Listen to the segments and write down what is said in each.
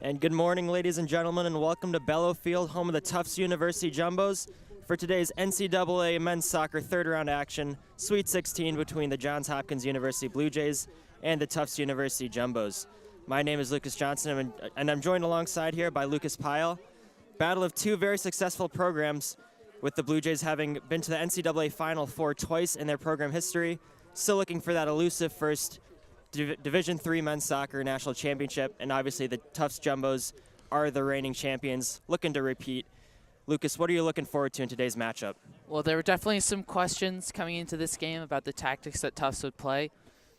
And good morning, ladies and gentlemen, and welcome to Bellow Field, home of the Tufts University Jumbos, for today's NCAA men's soccer third-round action, Sweet 16 between the Johns Hopkins University Blue Jays and the Tufts University Jumbos. My name is Lucas Johnson, and I'm joined alongside here by Lucas Pyle. Battle of two very successful programs, with the Blue Jays having been to the NCAA Final Four twice in their program history, still looking for that elusive first Division III men's soccer national championship, and obviously the Tufts Jumbos are the reigning champions, looking to repeat. Lucas, what are you looking forward to in today's matchup? Well, there were definitely some questions coming into this game about the tactics that Tufts would play.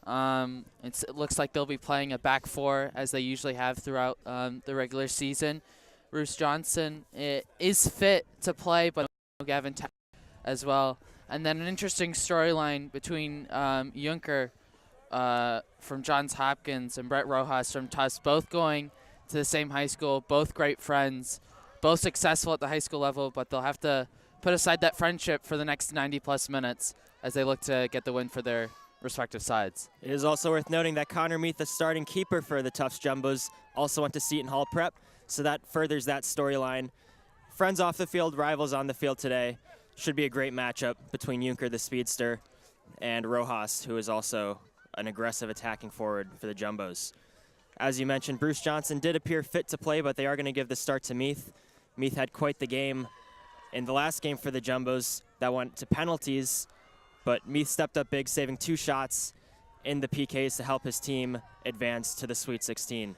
It looks like they'll be playing a back four, as they usually have throughout the regular season. Bruce Johnson is fit to play, but Gavin as well. And then an interesting storyline between Junker from Johns Hopkins and Brett Rojas from Tufts, both going to the same high school, both great friends, both successful at the high school level, but they'll have to put aside that friendship for the next 90-plus minutes as they look to get the win for their respective sides. It is also worth noting that Connor Meath, the starting keeper for the Tufts Jumbos, also went to Seton Hall Prep, so that furthers that storyline. Friends off the field, rivals on the field today. Should be a great matchup between Junker, the speedster, and Rojas, who is also an aggressive attacking forward for the Jumbos. As you mentioned, Bruce Johnson did appear fit to play, but they are going to give the start to Meath. Meath had quite the game in the last game for the Jumbos that went to penalties, but Meath stepped up big, saving 2 shots in the PKs to help his team advance to the Sweet 16.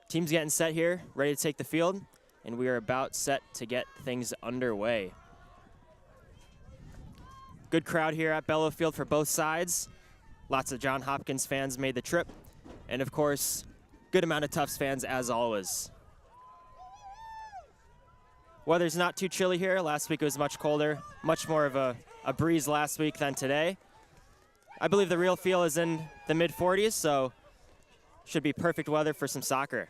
Team's getting set here, ready to take the field, and we are about set to get things underway. Good crowd here at Bellow Field for both sides. Lots of Johns Hopkins fans made the trip, and of course, good amount of Tufts fans as always. Weather's not too chilly here. Last week it was much colder, much more of a breeze last week than today. I believe the real feel is in the mid-40s, so should be perfect weather for some soccer.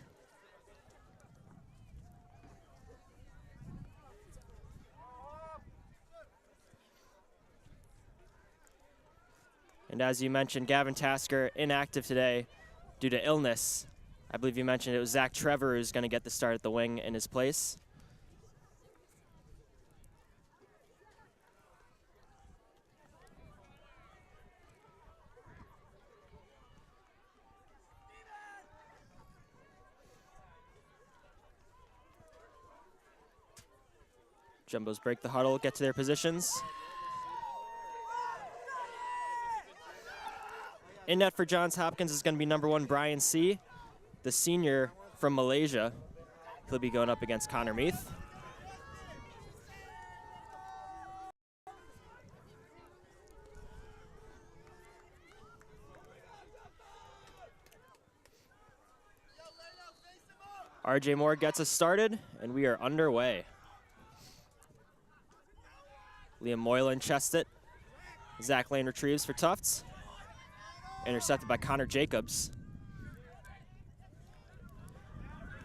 And as you mentioned, Gavin Tasker inactive today due to illness. I believe you mentioned it was Zach Trevor who's going to get the start at the wing in his place. Jumbos break the huddle, get to their positions. In net for Johns Hopkins is going to be number 1, Brian C., the senior from Malaysia. He'll be going up against Connor Meath. RJ Moore gets us started, and we are underway. Liam Moylan chests it. Zach Lane retrieves for Tufts. Intercepted by Connor Jacobs.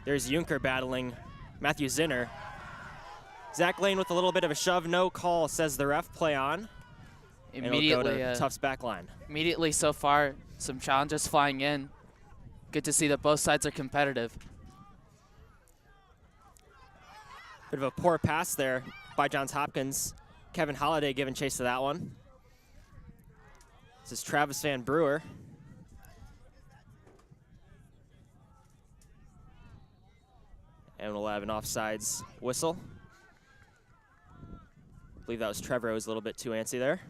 There's Junker battling Matthew Zinner. Zach Lane with a little bit of a shove, no call, says the ref. Play on. Immediately, and it'll go to Tufts back line. Immediately so far, some challenges flying in. Good to see that both sides are competitive. Bit of a poor pass there by Johns Hopkins. Kevin Holliday giving chase to that one. This is Travis Van Brewer. And we'll have an offsides whistle. I believe that was Trevor, who was a little bit too antsy there.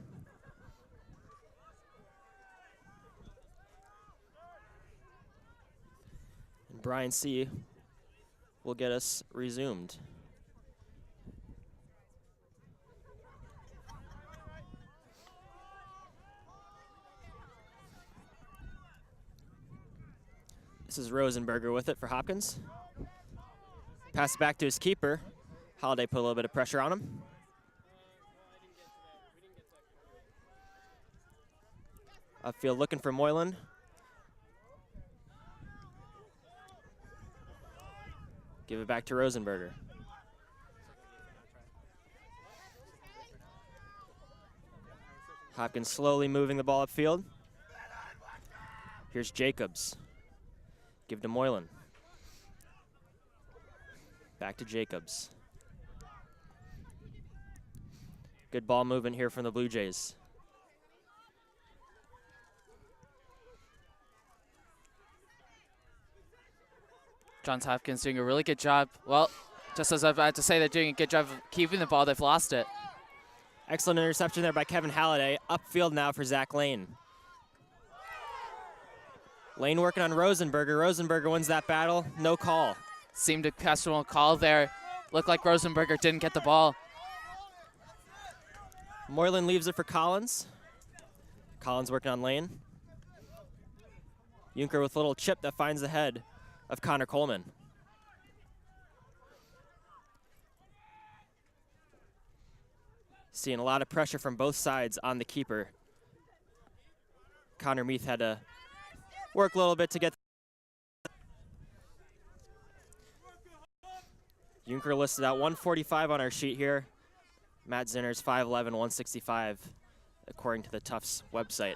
And Brian C. will get us resumed. This is Rosenberger with it for Hopkins. Pass it back to his keeper. Holliday put a little bit of pressure on him. Upfield looking for Moylan. Give it back to Rosenberger. Hopkins slowly moving the ball upfield. Here's Jacobs. Give to Moylan. Back to Jacobs. Good ball movement here from the Blue Jays. Johns Hopkins doing a really good job. Well, just as I was about to say, they're doing a good job of keeping the ball. They've lost it. Excellent interception there by Kevin Halliday. Upfield now for Zach Lane. Lane working on Rosenberger. Rosenberger wins that battle. No call. Seemed a questionable call there. Looked like Rosenberger didn't get the ball. Moylan leaves it for Collins. Collins working on Lane. Junker with a little chip that finds the head of Connor Coleman. Seeing a lot of pressure from both sides on the keeper. Connor Meath had to work a little bit to get. Junker listed at 145 on our sheet here. Matt Zinner's 5'11", 165, according to the Tufts website.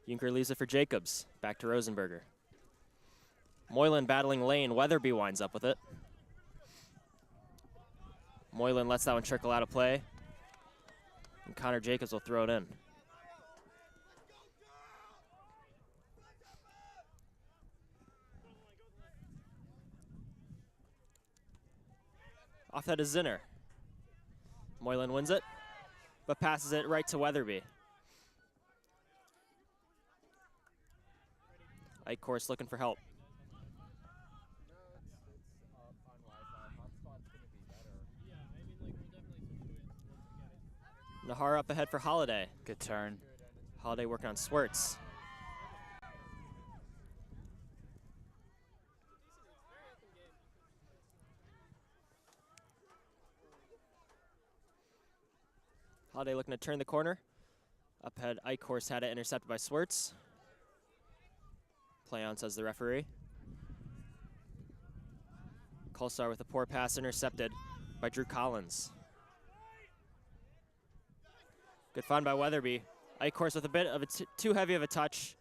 Junker leaves it for Jacobs. Back to Rosenberger. Moylan battling Lane. Weatherby winds up with it. Moylan lets that one trickle out of play. And Connor Jacobs will throw it in. Off that is Zinner. Moylan wins it, but passes it right to Weatherby. Ike Course looking for help. Nahar up ahead for Holiday. Good turn. Holiday working on Swartz. Holiday looking to turn the corner. Up ahead, Ike Horse had it intercepted by Swartz. Play on, says the referee. Colstar with a poor pass intercepted by Drew Collins. Good find by Weatherby. Ike Horse with a bit of too heavy of a touch,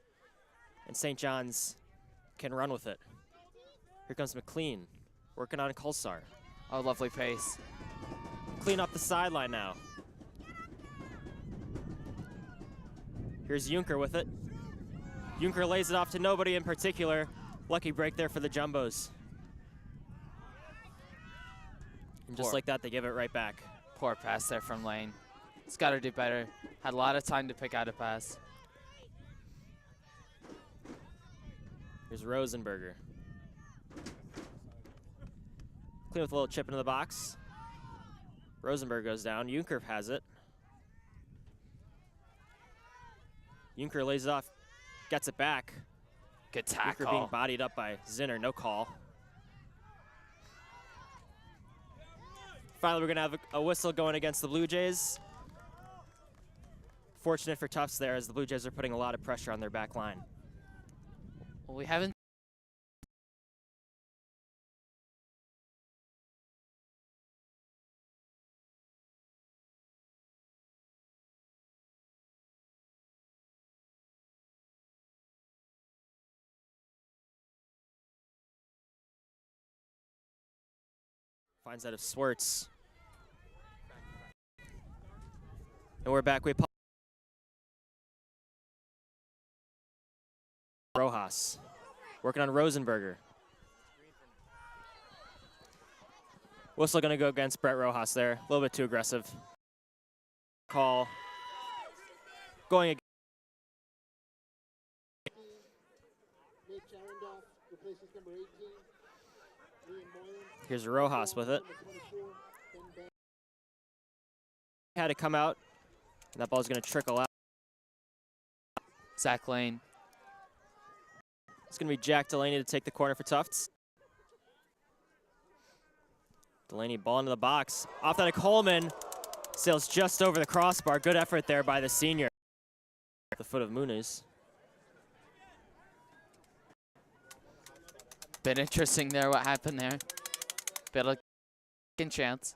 and St. John's can run with it. Here comes McLean, working on Colstar. Oh, lovely pace. Clean up the sideline now. Here's Junker with it. Junker lays it off to nobody in particular. Lucky break there for the Jumbos. And just like that, they give it right back. Poor pass there from Lane. He's got to do better. Had a lot of time to pick out a pass. Here's Rosenberger. Clean with a little chip into the box. Rosenberg goes down. Junker has it. Junker lays it off, gets it back. Good tackle. Junker being bodied up by Zinner, no call. Finally, we're gonna have a whistle going against the Blue Jays. Fortunate for Tufts there, as the Blue Jays are putting a lot of pressure on their back line. Well, we haven't. Finds that of Swartz. And we're back. Rojas working on Rosenberger. Whistle going to go against Brett Rojas there. A little bit too aggressive. Call. Going again. Here's Rojas with it. Had to come out, and that ball's going to trickle out. Zach Lane. It's going to be Jack Delaney to take the corner for Tufts. Delaney ball into the box. Off that of Coleman. Sails just over the crossbar. Good effort there by the senior. The foot of Muniz. Bit interesting there what happened there. Bit of a chance.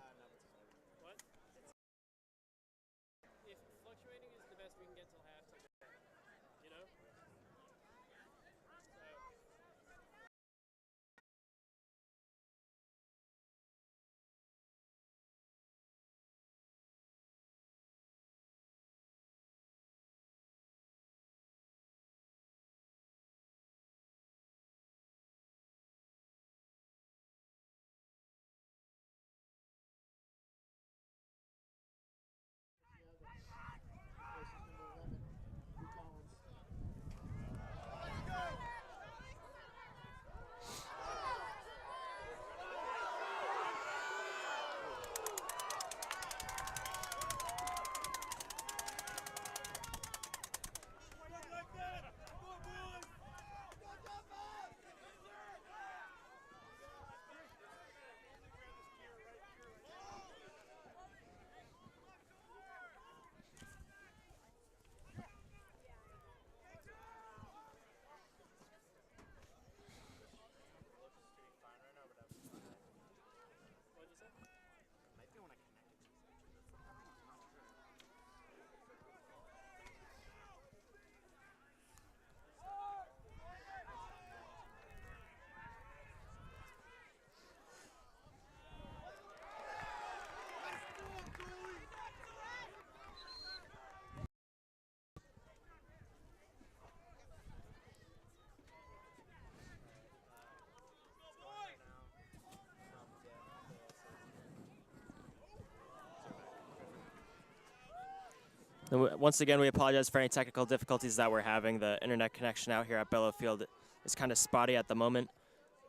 And once again, we apologize for any technical difficulties that we're having. The internet connection out here at Bellow Field is kind of spotty at the moment.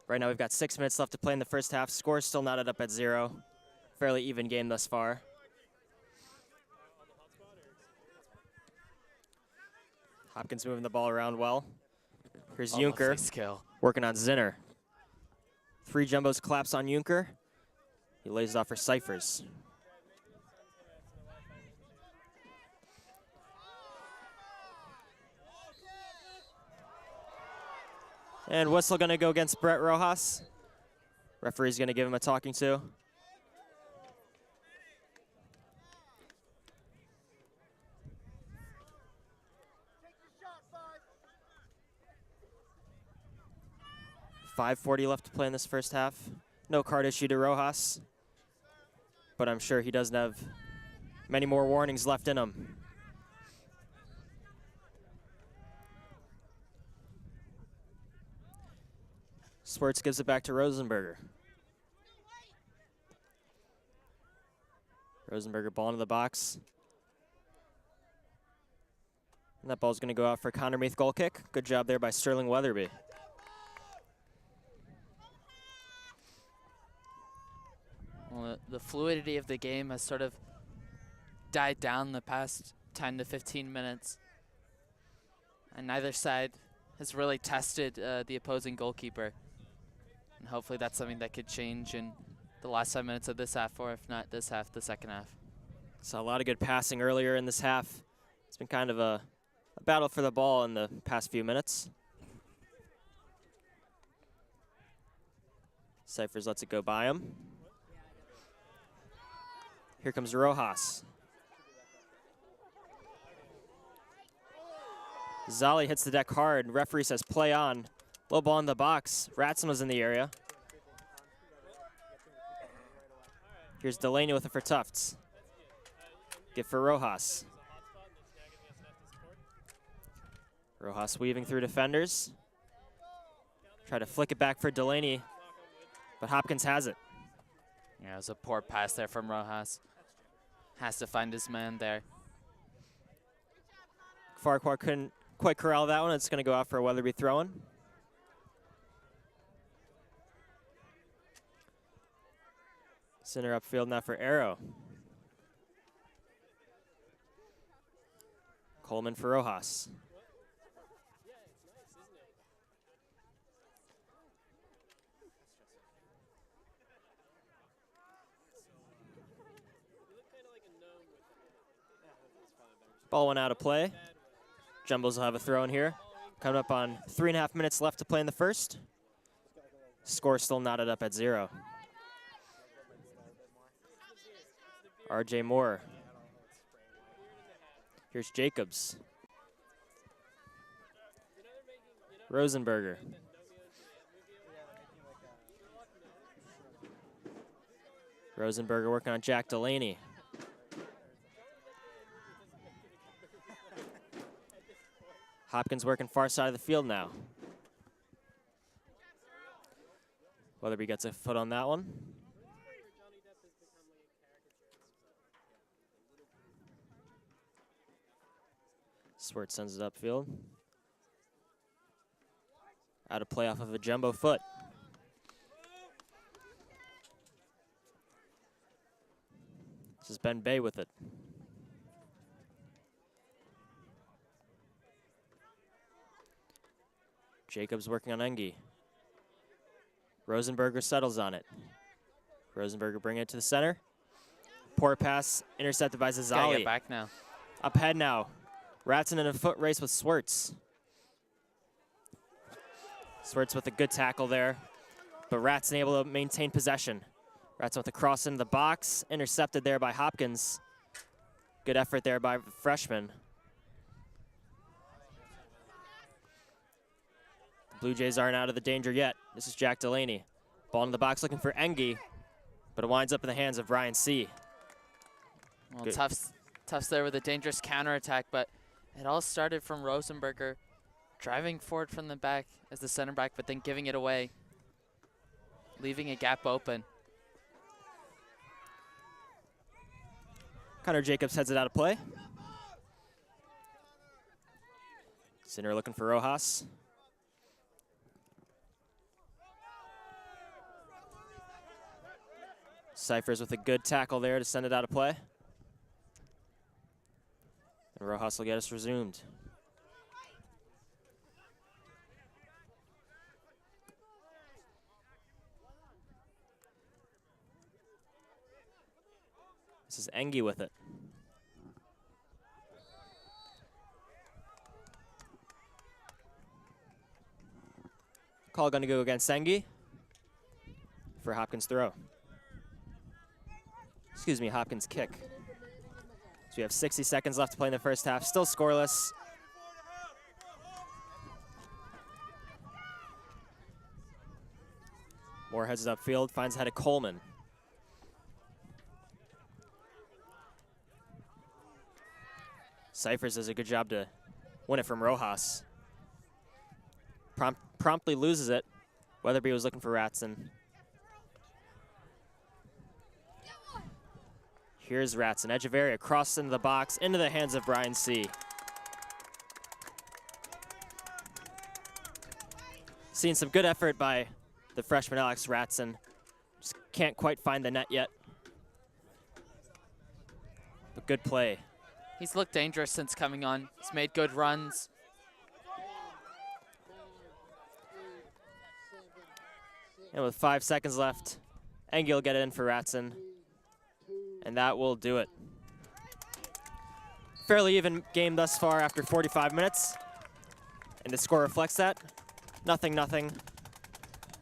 Right now, we've got 6 minutes left to play in the first half. Score still knotted up at 0. Fairly even game thus far. Hopkins moving the ball around well. Here's Junker working on Zinner. 3 jumbos collapse on Junker. He lays it off for Cyphers. And whistle going to go against Brett Rojas. Referee's going to give him a talking to. .540 left to play in this first half. No card issue to Rojas, but I'm sure he doesn't have many more warnings left in him. Swartz gives it back to Rosenberger. Rosenberger ball into the box. And that ball's going to go out for Connor Meath goal kick. Good job there by Sterling Weatherby. Well, the fluidity of the game has sort of died down the past 10 to 15 minutes. And neither side has really tested the opposing goalkeeper. And hopefully that's something that could change in the last 5 minutes of this half, or if not this half, the second half. Saw a lot of good passing earlier in this half. It's been kind of a battle for the ball in the past few minutes. Cyphers lets it go by him. Here comes Rojas. Zali hits the deck hard. Referee says play on. Low ball in the box. Ratson was in the area. Here's Delaney with it for Tufts. Get for Rojas. Rojas weaving through defenders. Try to flick it back for Delaney, but Hopkins has it. Yeah, it was a poor pass there from Rojas. Has to find his man there. Farquhar couldn't quite corral that one. It's going to go out for a Weatherby throw-in. Center upfield now for Arrow. Coleman for Rojas. Ball went out of play. Jumbos will have a throw in here. Coming up on 3.5 minutes left to play in the first. Score still knotted up at 0. RJ Moore. Here's Jacobs. Rosenberger. Rosenberger working on Jack Delaney. Hopkins working far side of the field now. Weatherby gets a foot on that one. Swart sends it upfield. Out of play off of a jumbo foot. This is Ben Bay with it. Jacobs working on Engie. Rosenberger settles on it. Rosenberger bringing it to the center. Poor pass intercepted by Zazali. Gotta get back now. Up ahead now. Ratson in a foot race with Swartz. Swartz with a good tackle there, but Ratson able to maintain possession. Ratson with a cross into the box, intercepted there by Hopkins. Good effort there by the freshman. The Blue Jays aren't out of the danger yet. This is Jack Delaney. Ball in the box looking for Engie, but it winds up in the hands of Ryan C. Well, Tufts there with a dangerous counterattack, but it all started from Rosenberger driving forward from the back as the center back, but then giving it away, leaving a gap open. Connor Jacobs heads it out of play. Sinner looking for Rojas. Cyphers with a good tackle there to send it out of play. And Rojas will get us resumed. This is Engie with it. Call going to go against Engie for Hopkins throw. Excuse me, Hopkins kick. So we have 60 seconds left to play in the first half. Still scoreless. Moore heads it upfield, finds ahead of Coleman. Cyphers does a good job to win it from Rojas. Promptly loses it. Weatherby was looking for Ratson. Here's Ratson. Edge of area, cross into the box, into the hands of Brian C. Seeing some good effort by the freshman Alex Ratson. Just can't quite find the net yet. But good play. He's looked dangerous since coming on. He's made good runs. And with 5 seconds left, Engie will get it in for Ratson. And that will do it. Fairly even game thus far after 45 minutes. And the score reflects that. 0-0.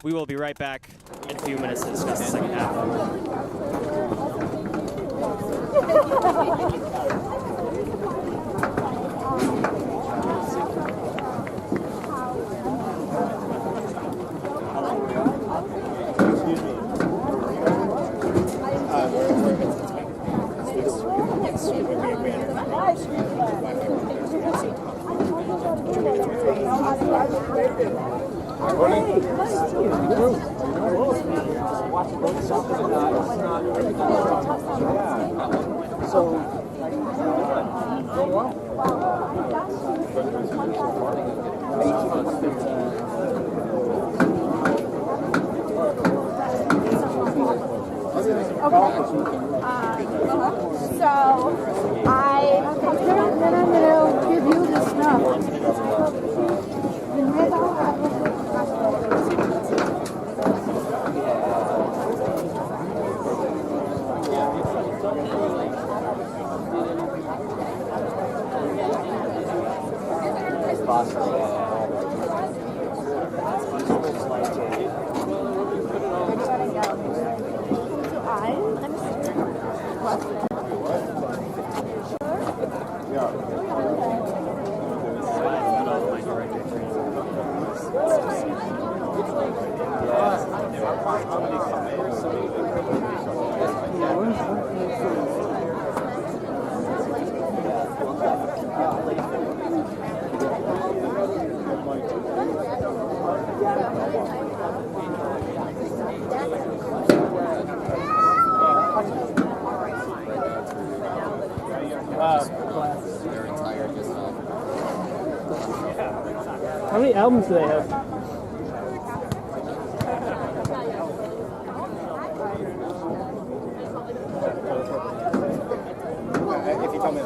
We will be right back in a few minutes to discuss the second half. How many albums do they have? If you tell me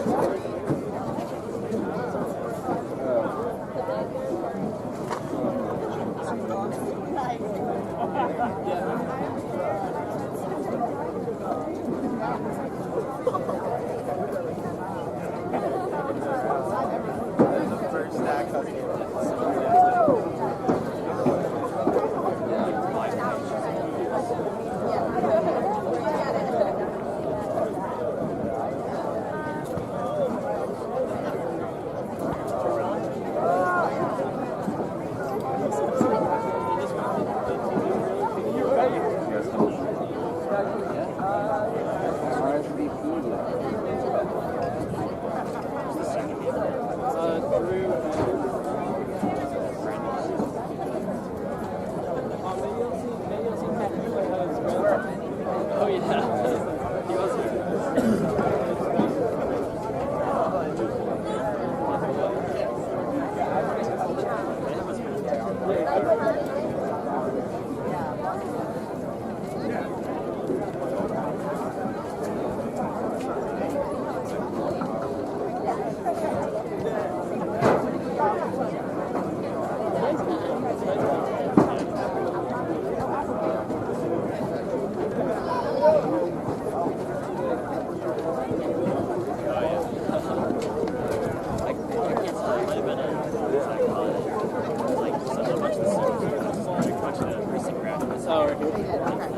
Oh, right here. They did, okay.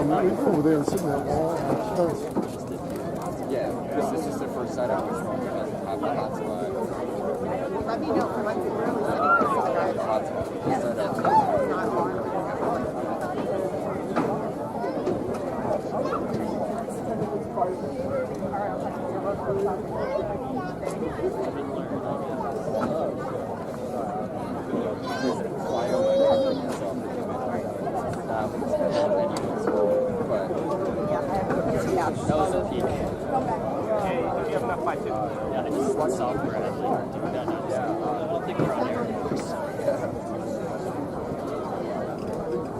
0-0. Over there sitting there. Yeah, this is just their first set out. Have the hot spot. Let me know for like really The hot spot. Yes, Set that's up. not on. That was a peak. Yeah, I just software. I like doing that now. I don't think we're on air anymore.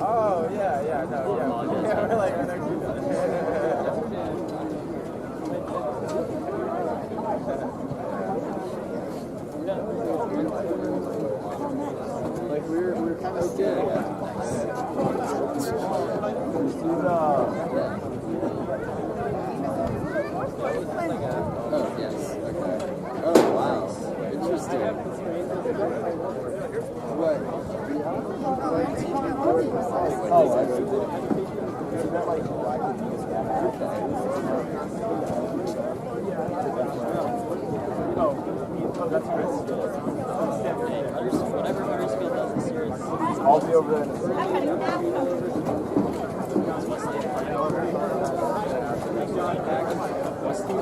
Oh, yeah, no, yeah. Yeah, we're like, Like we're kind of good. Oh yes. Okay. Oh wow. Interesting. What? Oh, I see. Isn't that like black and oh, that's Chris. Whatever Huddersfield does this year is I'll be over there.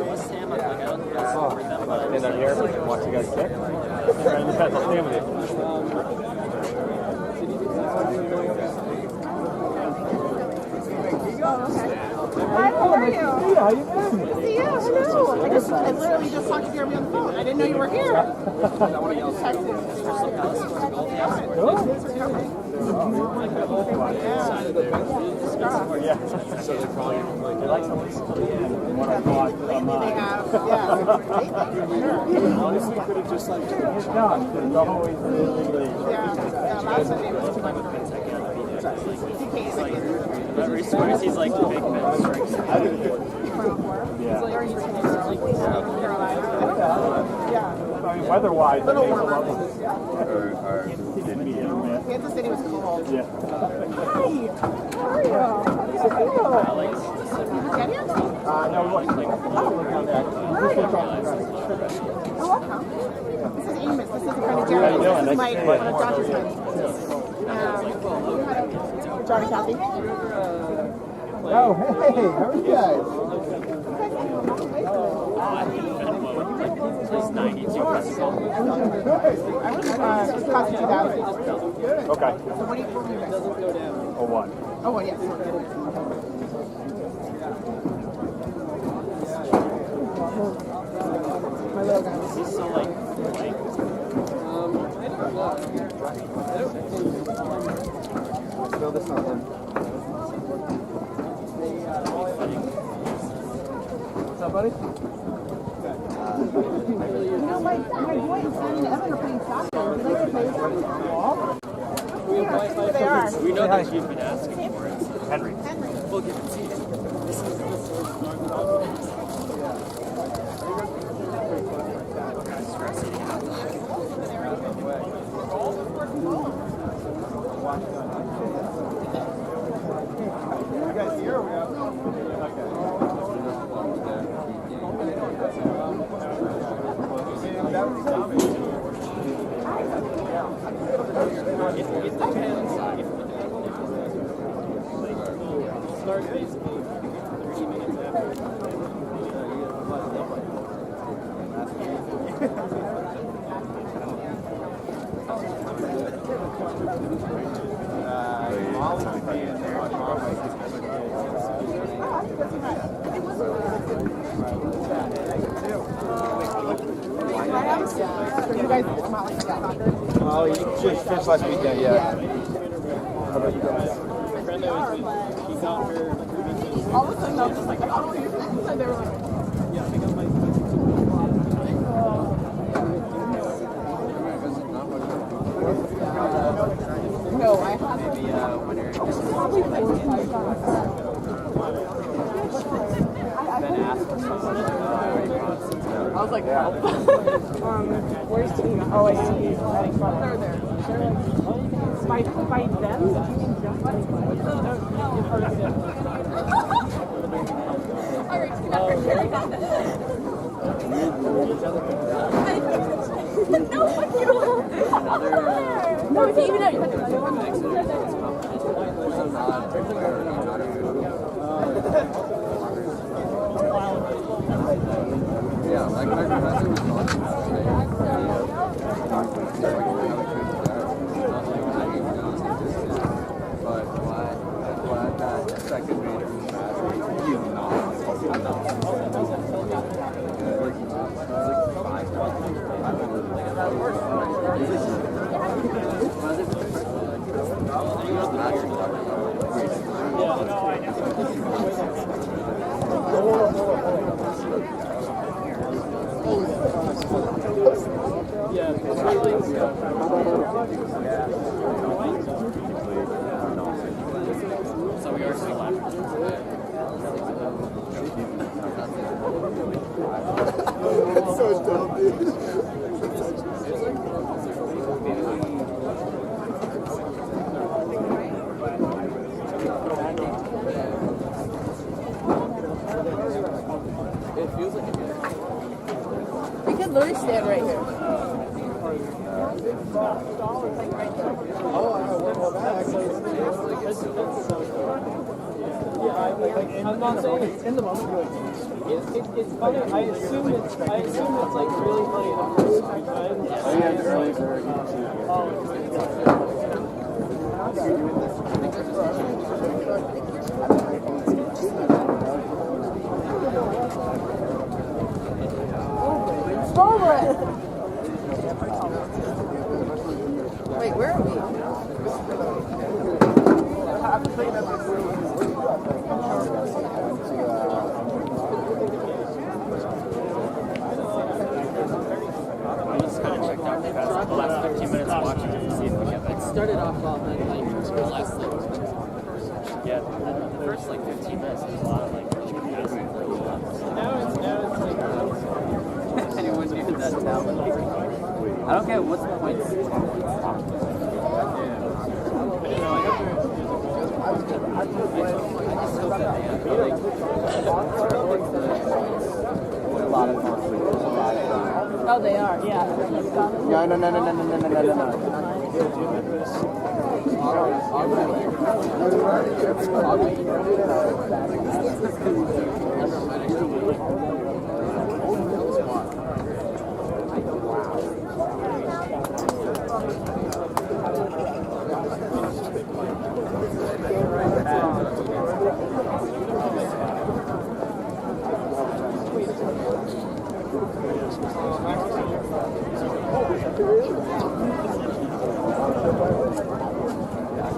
West Ham. Like, I don't think that's bring them, but And they're here, watch you guys kick. And I'll stay with you. Hi, how are you? How you doing? Good to see you. Hello. I literally just talked to Jeremy on the phone. I didn't know you were here. I just texted. Yeah. So they're probably like what I thought. Lately they have, yeah. Honestly, could have just like it's not. It's always really. Yeah. Last Sunday was too much. whenever he scores, he's like the big man strikes. Yeah. Yeah. I mean, weather-wise, Little it makes a warmer. lot of Kansas City was cold. Yeah. Hi. How are you? Good to see you. Get here? No, we want to down there. Oh, welcome. This is Amos. This is a friend of Jeremy. This is Mike, one of Josh's friends. Johnny Kathy. Oh, hey, how are you guys? He's 92. I was cost you 2,000. Okay. So what do you guys? Oh, what? Oh, well, yes. My little guy. He's so like Build this up then. What's up, buddy? You know, my boy and Sammy and Evan are playing soccer. Would you like to play with them? Who they are. we know that you've been asking for it. Henry. Henry. We'll give it to you. You guys here? We have. Start basically 30 minutes after. You guys come out like soccer? Oh, you just finished last weekend, yeah. Yeah. How about you guys? are, but all of a sudden I was just like, I don't know what you're saying. And they were like, no, I have maybe probably 4 or 5 times. Then ask for something I was like, no. Where's the email? Oh, I see. They're there. By them? Alright, no, it's even out. Yeah, like my professor was not but glad that second major was bad. He's not. So we are still left. It's so dumb, dude. It feels like it. We could literally stand right here. I'm not saying it's in the moment. It's funny. I assume it's like really funny the first few times. Wait, where are we? I just kind of checked out the last 15 minutes of watching it to see if we get that. It started off well, and like the last the first 15 minutes was a lot of passing. Now it's like Anyone knew that now? I don't get what's the point. A lot of conflict. Oh, they are, yeah.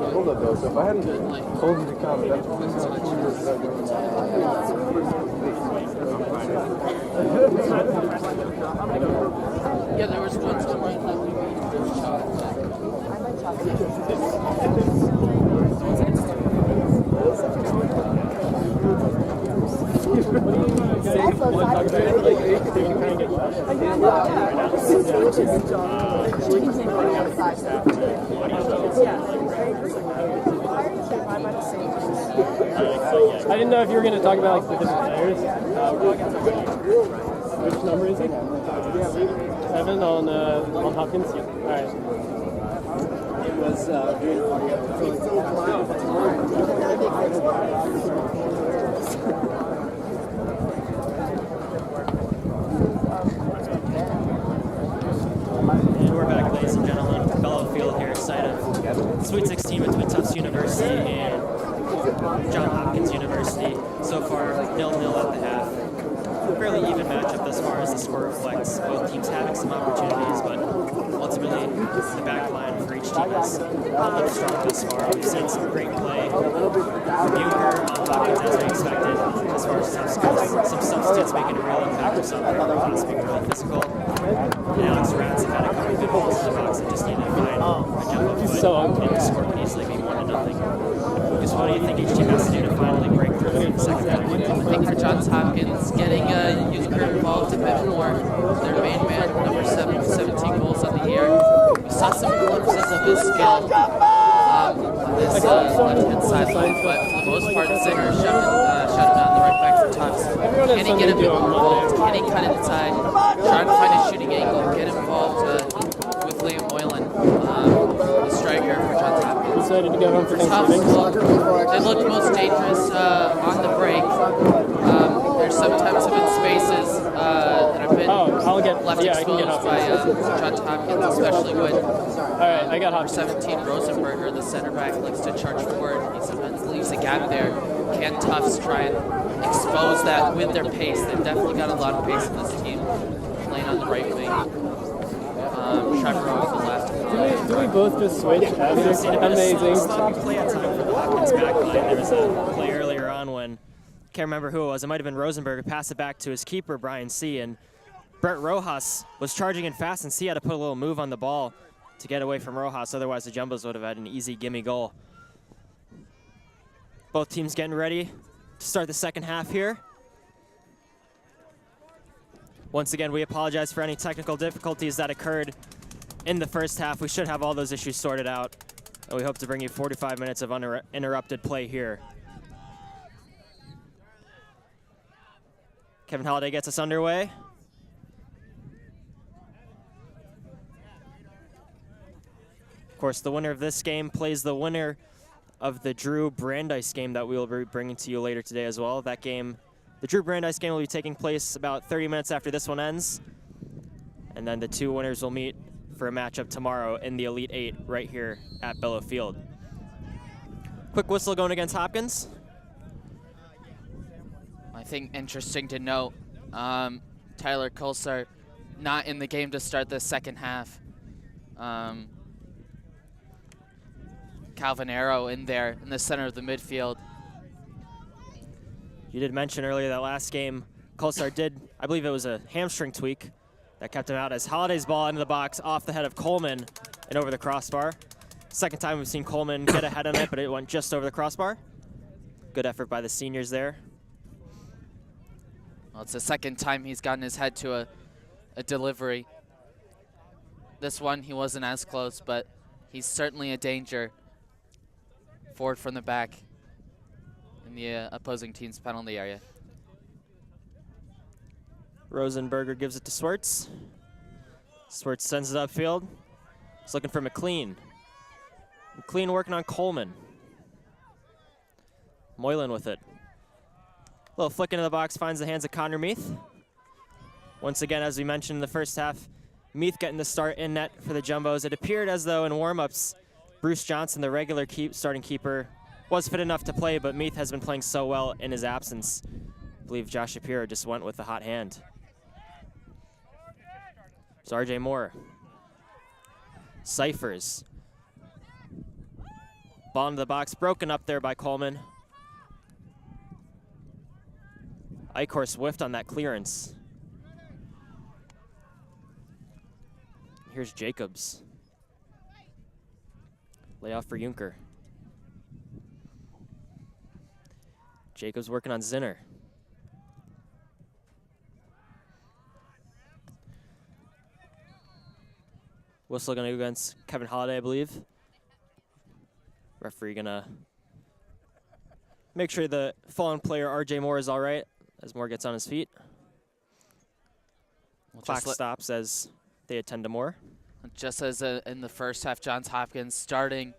Hold up though, so if I hadn't told you to come, that's Yeah, there was one time I thought we made a good shot. I didn't know if you were going to talk about the different players. Which number is he? 7 on Hopkins. Yeah. All right. It was And we're back, ladies and gentlemen. Fellow field here, site of Sweet 16 between Tufts University and Johns Hopkins University. So far, 0-0 at the half. Fairly even matchup as far as the score reflects. Both teams having some opportunities, but ultimately the back line for each team has held up strong thus far. We've seen some great play Hopkins, as we expected, as far as some substitutes making a real impact or something. Class being really physical. And Alex Ratz had a couple good balls in the box that just needed to find a jumbo foot, and the score could easily be 1-0. Just what do you think each team has to do to finally break through in the second half? I think for Johns Hopkins, getting Euchre involved a bit more. Their main man, number 7, 17 goals on the year. We saw some glimpses of his skill on this left-hand sideline, but for the most part, Zinger shut him down the right back for Tufts. Can he get a bit more involved? Can he cut inside? Trying to find a shooting angle, get involved with Liam Moylan, the striker for Johns Hopkins. Decided to go home for Tufts, they looked most dangerous on the break. There's sometimes been spaces that have been left exposed by Johns Hopkins, especially when I got Hopkins. 17 Rosenberger, the center back, likes to charge forward. He sometimes leaves a gap there. Can Tufts try and expose that with their pace? They've definitely got a lot of pace in this team, playing on the right wing. Trevor on the left. Do we both just switch? Amazing. Sloppy play at time for the Hopkins backline. There was a play earlier on when, can't remember who it was. It might have been Rosenberg who passed it back to his keeper, Brian C. And Brent Rojas was charging in fast, and C had to put a little move on the ball to get away from Rojas. Otherwise, the Jumbos would have had an easy gimme goal. Both teams getting ready to start the second half here. Once again, we apologize for any technical difficulties that occurred in the first half. We should have all those issues sorted out. And we hope to bring you 45 minutes of uninterrupted play here. Kevin Holliday gets us underway. Of course, the winner of this game plays the winner of the Drew Brandeis game that we will be bringing to you later today as well. That game, the Drew Brandeis game, will be taking place about 30 minutes after this one ends. And then the two winners will meet for a matchup tomorrow in the Elite Eight right here at Bellow Field. Quick whistle going against Hopkins. I think interesting to note, Tyler Kolsar not in the game to start the second half. Calvin Arrow in there in the center of the midfield. You did mention earlier that last game, Kolsar did, I believe it was a hamstring tweak that kept him out as Holliday's ball into the box off the head of Coleman and over the crossbar. Second time we've seen Coleman get ahead on it, but it went just over the crossbar. Good effort by the seniors there. Well, it's the second time he's gotten his head to a delivery. This one, he wasn't as close, but he's certainly a danger forward from the back in the opposing team's penalty area. Rosenberger gives it to Swartz. Swartz sends it upfield. He's looking for McLean. McLean working on Coleman. Moylan with it. Little flick into the box, finds the hands of Connor Meath. Once again, as we mentioned in the first half, Meath getting the start in net for the Jumbos. It appeared as though in warm-ups, Bruce Johnson, the regular starting keeper, was fit enough to play, but Meath has been playing so well in his absence. I believe Josh Shapiro just went with the hot hand. It's RJ Moore. Cyphers. Ball into the box, broken up there by Coleman. Eichhorst whiffed on that clearance. Here's Jacobs. Layoff for Juncker. Jacobs working on Zinner. Whistle gonna go against Kevin Holliday, I believe. Referee gonna make sure the fallen player RJ Moore is all right as Moore gets on his feet. Clock stops as they attend to Moore. Just as in the first half, Johns Hopkins starting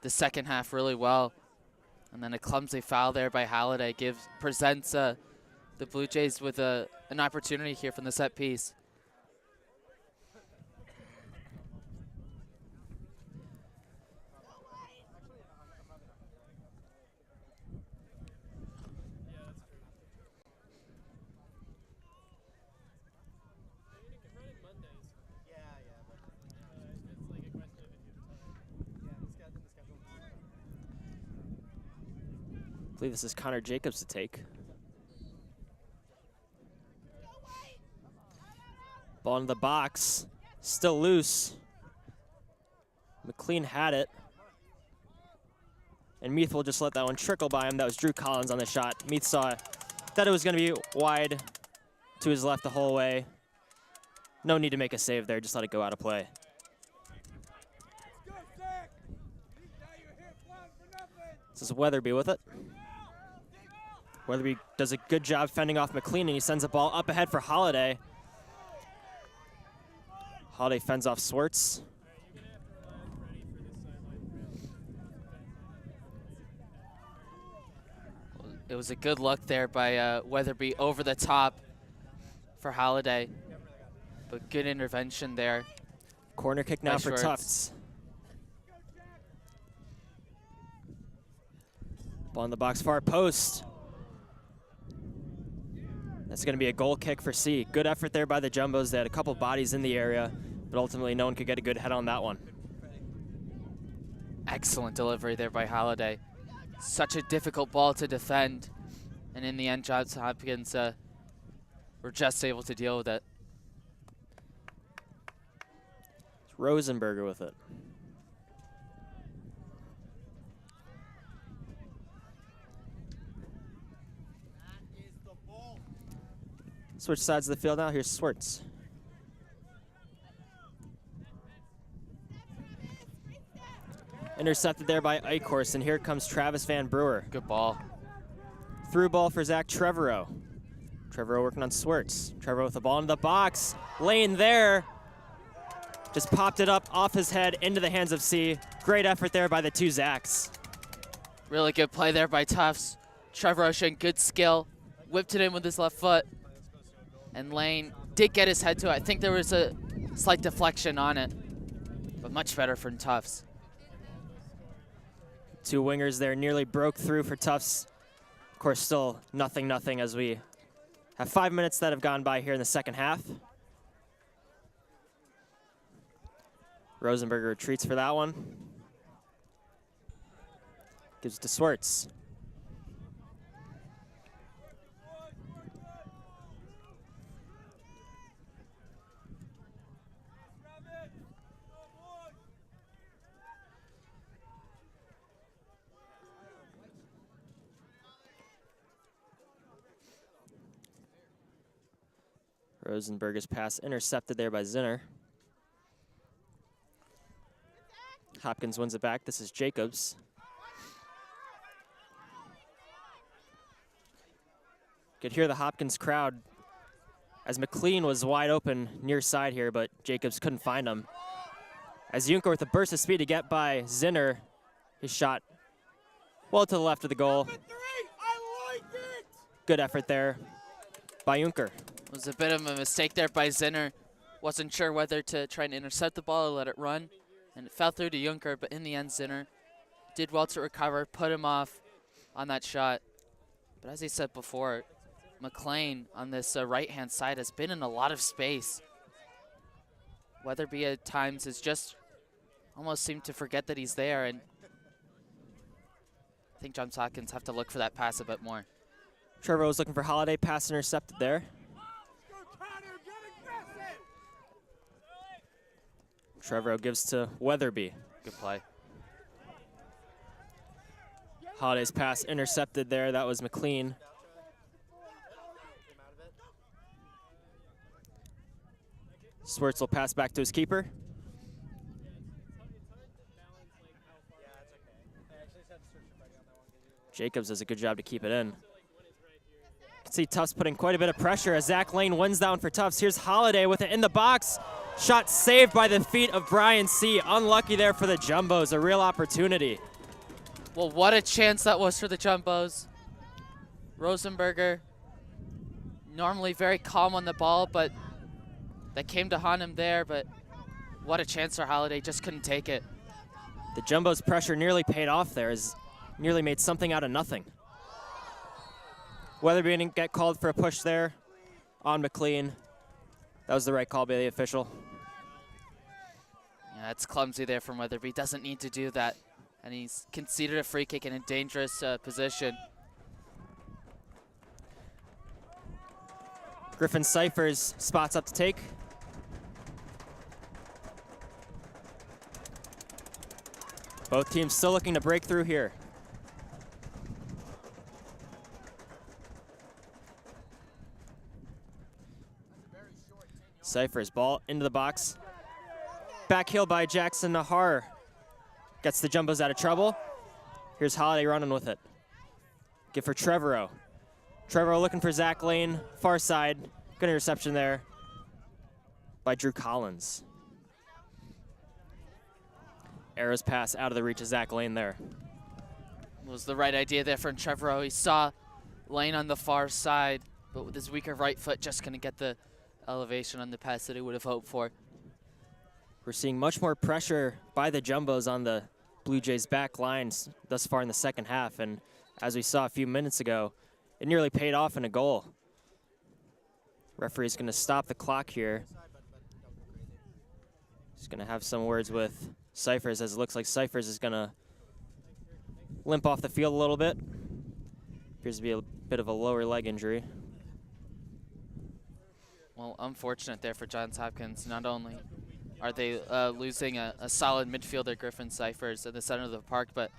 the second half really well. And then a clumsy foul there by Halliday presents the Blue Jays with an opportunity here from the set piece. believe this is Connor Jacobs to take. Ball in the box, still loose. McLean had it. And Meath will just let that one trickle by him. That was Drew Collins on the shot. Meath saw that it was going to be wide to his left the whole way. No need to make a save there, just let it go out of play. This is Weatherby with it. Weatherby does a good job fending off McLean, and he sends the ball up ahead for Holiday. Holiday fends off Swartz. It was a good look there by Weatherby over the top for Holiday. But good intervention there. Corner kick now for Tufts. Ball in the box, far post. That's going to be a goal kick for C. Good effort there by the Jumbos. They had a couple bodies in the area, but ultimately no one could get a good head on that one. Excellent delivery there by Holiday. Such a difficult ball to defend. And in the end, Johns Hopkins were just able to deal with it. It's Rosenberger with it. Switch sides of the field now. Here's Swartz. Intercepted there by Eichhorst, and here comes Travis Van Brewer. Good ball. Through ball for Zach Trevorrow. Trevorrow working on Swartz. Trevorrow with the ball in the box. Lane there. Just popped it up off his head into the hands of C. Great effort there by the two Zachs. Really good play there by Tufts. Trevorrow showing good skill. Whipped it in with his left foot. And Lane did get his head to it. I think there was a slight deflection on it, but much better from Tufts. Two wingers there nearly broke through for Tufts. Of course, still 0-0 as we have 5 minutes that have gone by here in the second half. Rosenberger retreats for that one. Gives it to Swartz. Rosenberger's pass intercepted there by Zinner. Hopkins wins it back. This is Jacobs. Could hear the Hopkins crowd as McLean was wide open near side here, but Jacobs couldn't find him. As Juncker with a burst of speed to get by Zinner, his shot well to the left of the goal. Good effort there by Juncker. It was a bit of a mistake there by Zinner. Wasn't sure whether to try and intercept the ball or let it run. And it fell through to Juncker, but in the end, Zinner did well to recover, put him off on that shot. But as he said before, McLean on this right-hand side has been in a lot of space. Weatherby at times has just almost seemed to forget that he's there, and I think Johns Hopkins have to look for that pass a bit more. Trevor was looking for Holiday, pass intercepted there. Trevorrow gives to Weatherby. Good play. Holiday's pass intercepted there. That was McLean. Swartz will pass back to his keeper. Jacobs does a good job to keep it in. You can see Tufts putting quite a bit of pressure as Zach Lane wins down for Tufts. Here's Holiday with it in the box. Shot saved by the feet of Brian C. Unlucky there for the Jumbos. A real opportunity. Well, what a chance that was for the Jumbos. Rosenberger, normally very calm on the ball, but that came to haunt him there, but what a chance for Holiday, just couldn't take it. The Jumbos' pressure nearly paid off there, as nearly made something out of nothing. Weatherby didn't get called for a push there on McLean. That was the right call by the official. Yeah, it's clumsy there from Weatherby. Doesn't need to do that. And he's conceded a free kick in a dangerous position. Griffin Cyphers spots up to take. Both teams still looking to break through here. Cyphers, ball into the box. Back heel by Jackson Nahar. Gets the Jumbos out of trouble. Here's Holiday running with it. Give for Trevorrow. Trevorrow looking for Zach Lane, far side. Good interception there by Drew Collins. Arrows pass out of the reach of Zach Lane there. Was the right idea there from Trevorrow. He saw Lane on the far side, but with his weaker right foot, just going to get the elevation on the pass that he would have hoped for. We're seeing much more pressure by the Jumbos on the Blue Jays back lines thus far in the second half, and as we saw a few minutes ago, it nearly paid off in a goal. Referee's going to stop the clock here. He's going to have some words with Cyphers, as it looks like Cyphers is going to limp off the field a little bit. Appears to be a bit of a lower leg injury. Well, unfortunate there for Johns Hopkins. Not only are they losing a solid midfielder, Griffin Cyphers, in the center of the park, but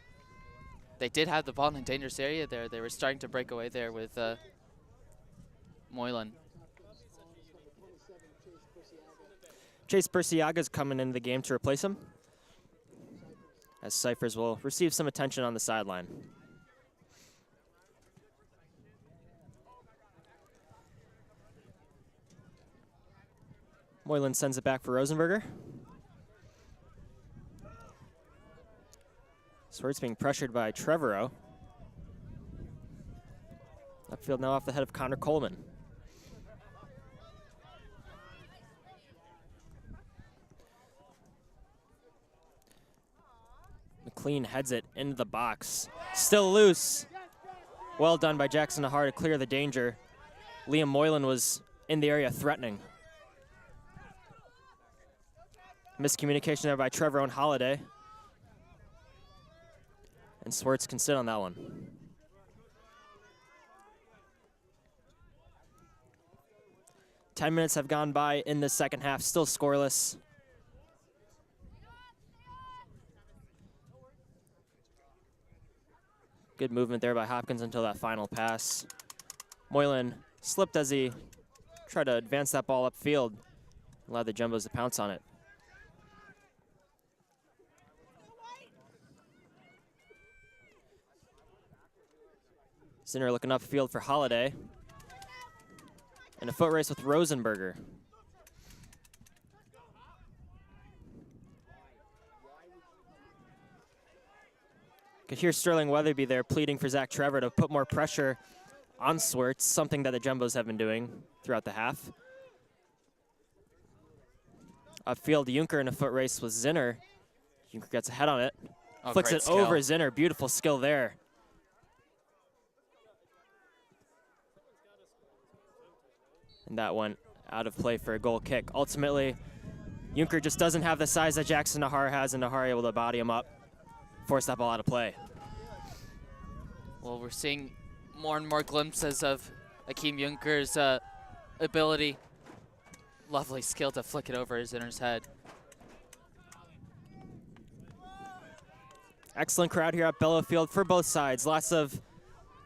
they did have the ball in a dangerous area there. They were starting to break away there with Moylan. Chase Bursiaga's coming into the game to replace him, as Cyphers will receive some attention on the sideline. Moylan sends it back for Rosenberger. Swartz being pressured by Trevorrow. Upfield now off the head of Connor Coleman. McLean heads it into the box. Still loose. Well done by Jackson Nahar to clear the danger. Liam Moylan was in the area threatening. Miscommunication there by Trevor and Holiday. And Swartz can sit on that one. Ten minutes have gone by in the second half, still scoreless. Good movement there by Hopkins until that final pass. Moylan slipped as he tried to advance that ball upfield. Allowed the Jumbos to pounce on it. Zinner looking upfield for Holiday. And a foot race with Rosenberger. Could hear Sterling Weatherby there pleading for Zach Trevor to put more pressure on Swartz, something that the Jumbos have been doing throughout the half. Upfield, Junker in a foot race with Zinner. Junker gets ahead on it. Flicks it over Zinner. Beautiful skill there. And that went out of play for a goal kick. Ultimately, Junker just doesn't have the size that Jackson Nahar has, and Nahar able to body him up, force that ball out of play. Well, we're seeing more and more glimpses of Akeem Junker's ability. Lovely skill to flick it over Zinner's head. Excellent crowd here at Bellow Field for both sides. Lots of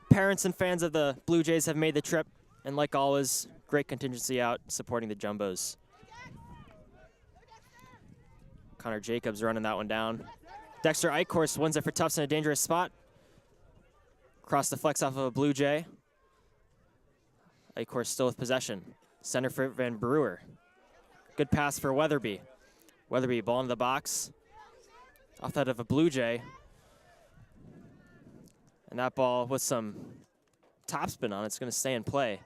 parents and fans of the Blue Jays have made the trip, and like always, great contingency out supporting the Jumbos. Connor Jacobs running that one down. Dexter Eichhorst wins it for Tufts in a dangerous spot. Cross the flex off of a Blue Jay. Eichhorst still with possession. Center for Van Brewer. Good pass for Weatherby. Weatherby, ball in the box. Off that of a Blue Jay. And that ball with some topspin on it's going to stay in play.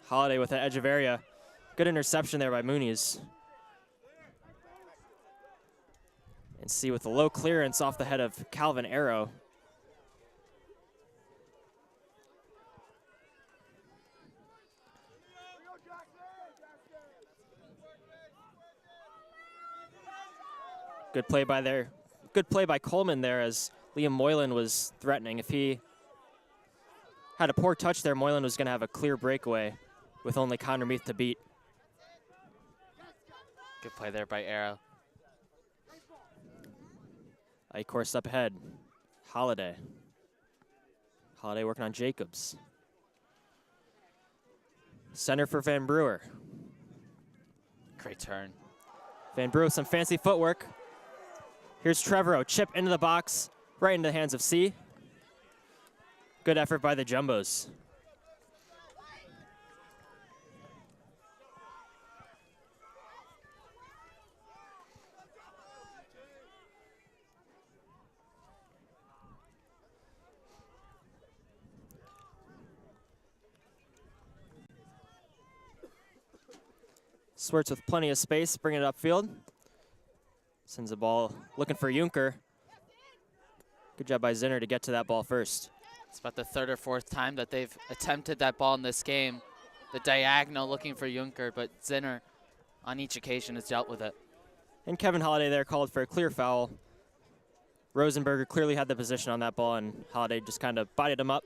Holiday with the edge of area. Good interception there by Muniz. And see with the low clearance off the head of Calvin Arrow. Good play by there. Good play by Coleman there as Liam Moylan was threatening. If he had a poor touch there. Moylan was going to have a clear breakaway with only Connor Meath to beat. Good play there by Arrow. Course up ahead. Holiday. Holiday working on Jacobs. Center for Van Brewer. Great turn. Van Brewer with some fancy footwork. Here's Trevorrow, chip into the box, right into the hands of C. Good effort by the Jumbos. Swerts with plenty of space, bringing it upfield. Sends the ball, looking for Junker. Good job by Zinner to get to that ball first. It's about the third or fourth time that they've attempted that ball in this game. The diagonal looking for Junker, but Zinner on each occasion has dealt with it. And Kevin Holiday there called for a clear foul. Rosenberger clearly had the position on that ball, and Holiday just kind of bodied him up.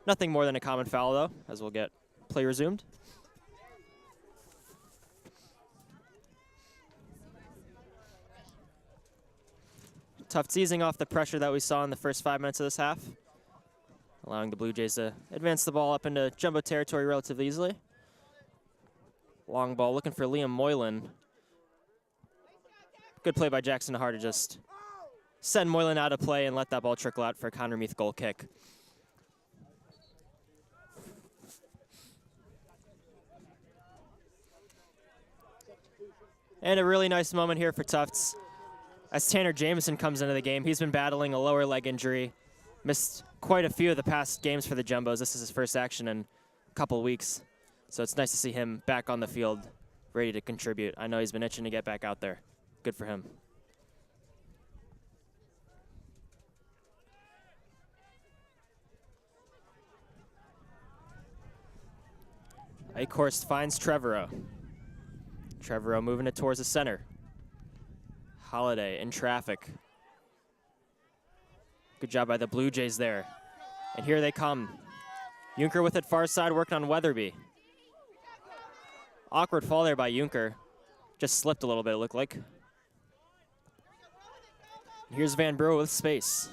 Nothing more than a common foul, though, as we'll get play resumed. Tufts easing off the pressure that we saw in the first 5 minutes of this half, allowing the Blue Jays to advance the ball up into jumbo territory relatively easily. Long ball looking for Liam Moylan. Good play by Jackson Nahar to just send Moylan out of play and let that ball trickle out for a Connor Meath goal kick. And a really nice moment here for Tufts as Tanner Jameson comes into the game. He's been battling a lower leg injury, missed quite a few of the past games for the Jumbos. This is his first action in a couple of weeks, so it's nice to see him back on the field, ready to contribute. I know he's been itching to get back out there. Good for him. Eichhorst finds Trevorrow. Trevorrow moving it towards the center. Holiday in traffic. Good job by the Blue Jays there. And here they come. Junker with it far side, working on Weatherby. Awkward fall there by Junker. Just slipped a little bit, it looked like. Here's Van Brewer with space.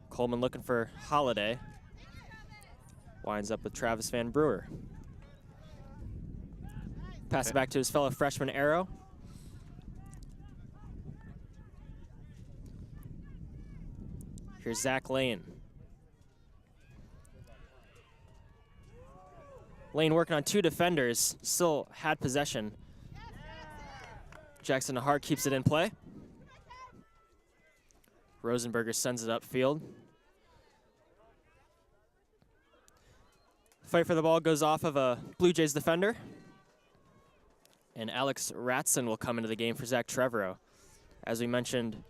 Coleman looking for Holiday. Winds up with Travis Van Brewer. Pass it back to his fellow freshman Arrow. Here's Zach Lane. Lane working on two defenders, still had possession. Jackson Nahar keeps it in play. Rosenberger sends it upfield. Fight for the ball goes off of a Blue Jays defender. And Alex Ratson will come into the game for Zach Trevorrow. As we mentioned,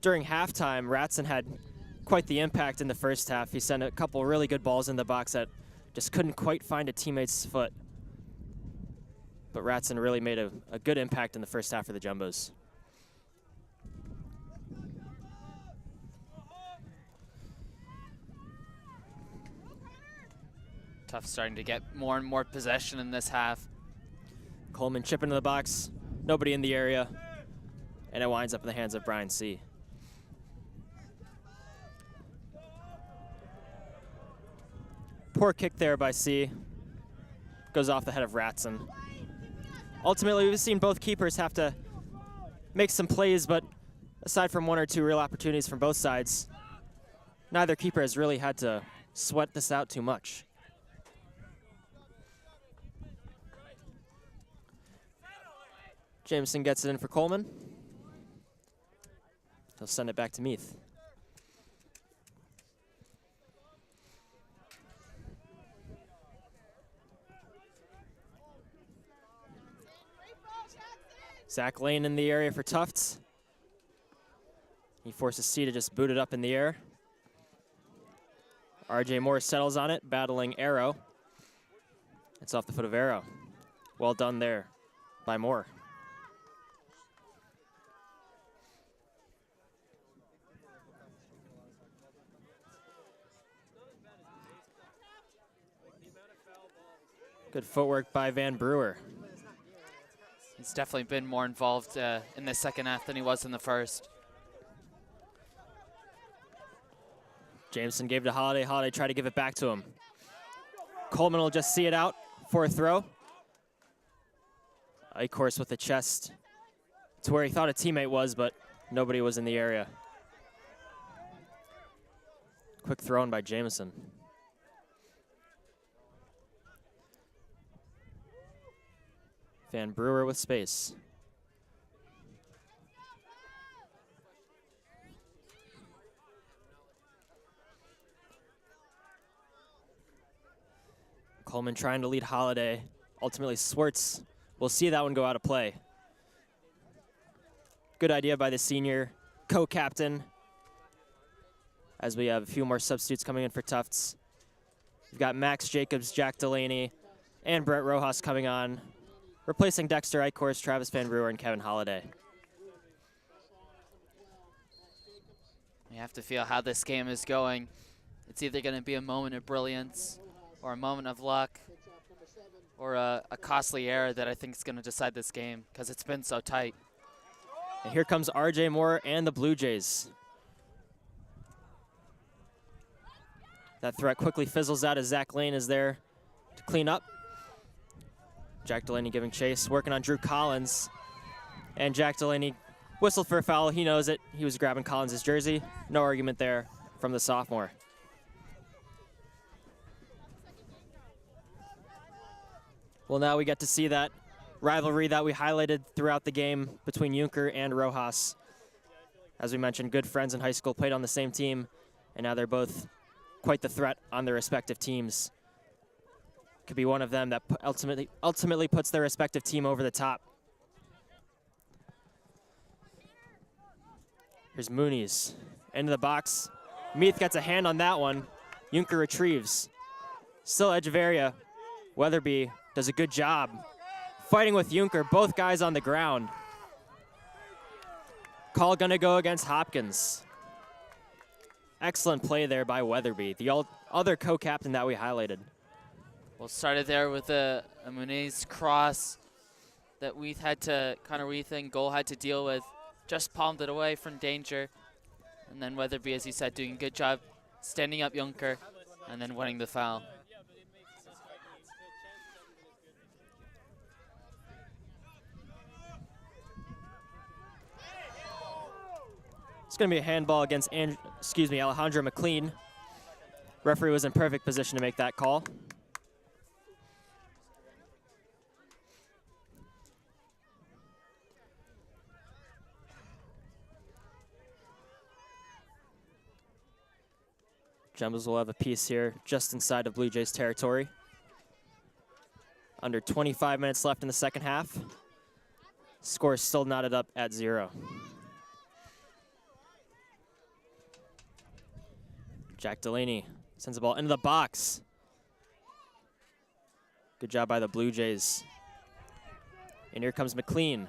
during halftime, Ratson had quite the impact in the first half. He sent a couple really good balls in the box that just couldn't quite find a teammate's foot. But Ratson really made a good impact in the first half for the Jumbos. Tufts starting to get more and more possession in this half. Coleman chip into the box, nobody in the area, and it winds up in the hands of Brian C. Poor kick there by C. Goes off the head of Ratson. Ultimately, we've seen both keepers have to make some plays, but aside from one or two real opportunities from both sides, neither keeper has really had to sweat this out too much. Jameson gets it in for Coleman. He'll send it back to Meath. Zach Lane in the area for Tufts. He forces C to just boot it up in the air. RJ Morris settles on it, battling Arrow. It's off the foot of Arrow. Well done there by more. Good footwork by Van Brewer. He's definitely been more involved in the second half than he was in the first. Jameson gave it to Holiday. Holiday tried to give it back to him. Coleman will just see it out for a throw. Eichhorst with the chest to where he thought a teammate was, but nobody was in the area. Quick throw in by Jameson. Van Brewer with space. Coleman trying to lead Holiday. Ultimately, Swartz will see that one go out of play. Good idea by the senior co-captain. As we have a few more substitutes coming in for Tufts. We've got Max Jacobs, Jack Delaney, and Brett Rojas coming on, replacing Dexter Eichhorst, Travis Van Brewer, and Kevin Holiday. You have to feel how this game is going. It's either going to be a moment of brilliance or a moment of luck or a costly error that I think is going to decide this game because it's been so tight. And here comes RJ Moore and the Blue Jays. That threat quickly fizzles out as Zach Lane is there to clean up. Jack Delaney giving chase, working on Drew Collins. And Jack Delaney whistled for a foul. He knows it. He was grabbing Collins' jersey. No argument there from the sophomore. Well, now we get to see that rivalry that we highlighted throughout the game between Junker and Rojas. As we mentioned, good friends in high school, played on the same team, and now they're both quite the threat on their respective teams. Could be one of them that ultimately puts their respective team over the top. Here's Mooney's into the box. Meath gets a hand on that one. Junker retrieves. Still edge of area. Weatherby does a good job fighting with Junker, both guys on the ground. Call gonna go against Hopkins. Excellent play there by Weatherby, the other co-captain that we highlighted. Well, started there with a Muniz cross that Connor Weath and goal had to deal with. Just palmed it away from danger. And then Weatherby, as you said, doing a good job standing up Junker and then winning the foul. It's going to be a handball against Alejandro McLean. Referee was in perfect position to make that call. Jumbos will have a piece here just inside of Blue Jays territory. Under 25 minutes left in the second half. Score is still knotted up at 0. Jack Delaney sends the ball into the box. Good job by the Blue Jays. And here comes McLean.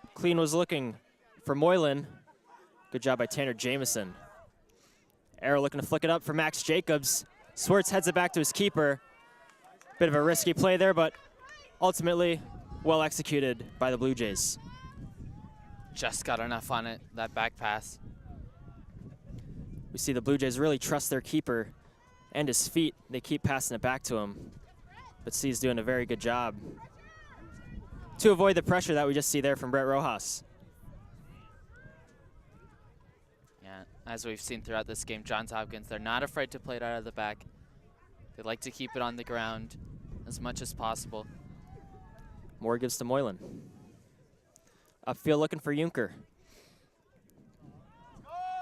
McLean was looking for Moylan. Good job by Tanner Jameson. Arrow looking to flick it up for Max Jacobs. Swartz heads it back to his keeper. Bit of a risky play there, but ultimately well executed by the Blue Jays. Just got enough on it, that back pass. We see the Blue Jays really trust their keeper and his feet. They keep passing it back to him. But C's doing a very good job to avoid the pressure that we just see there from Brett Rojas. Yeah, as we've seen throughout this game, Johns Hopkins, they're not afraid to play it out of the back. They like to keep it on the ground as much as possible. Moore gives to Moylan. Upfield looking for Junker.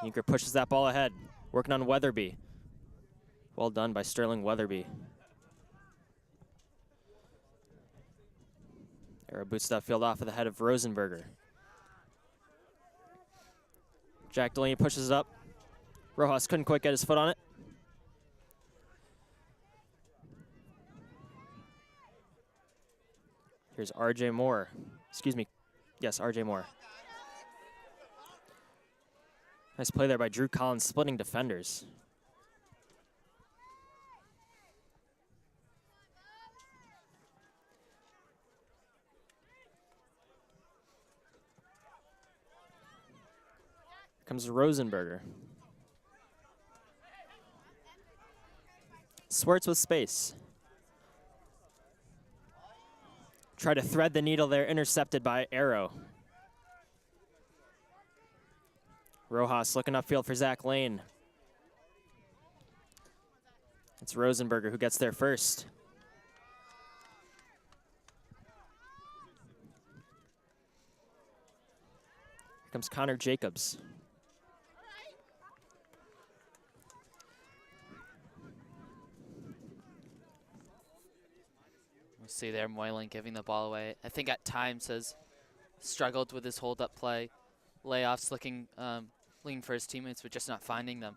Junker pushes that ball ahead, working on Weatherby. Well done by Sterling Weatherby. Arrow boots that field off of the head of Rosenberger. Jack Delaney pushes it up. Rojas couldn't quite get his foot on it. Here's RJ Moore. Excuse me. Yes, RJ Moore. Nice play there by Drew Collins, splitting defenders. Comes Rosenberger. Swartz with space. Try to thread the needle there, intercepted by Arrow. Rojas looking upfield for Zach Lane. It's Rosenberger who gets there first. Here comes Connor Jacobs. We'll see there Moylan giving the ball away. I think at times has struggled with his hold-up play. Layoffs looking for his teammates, but just not finding them.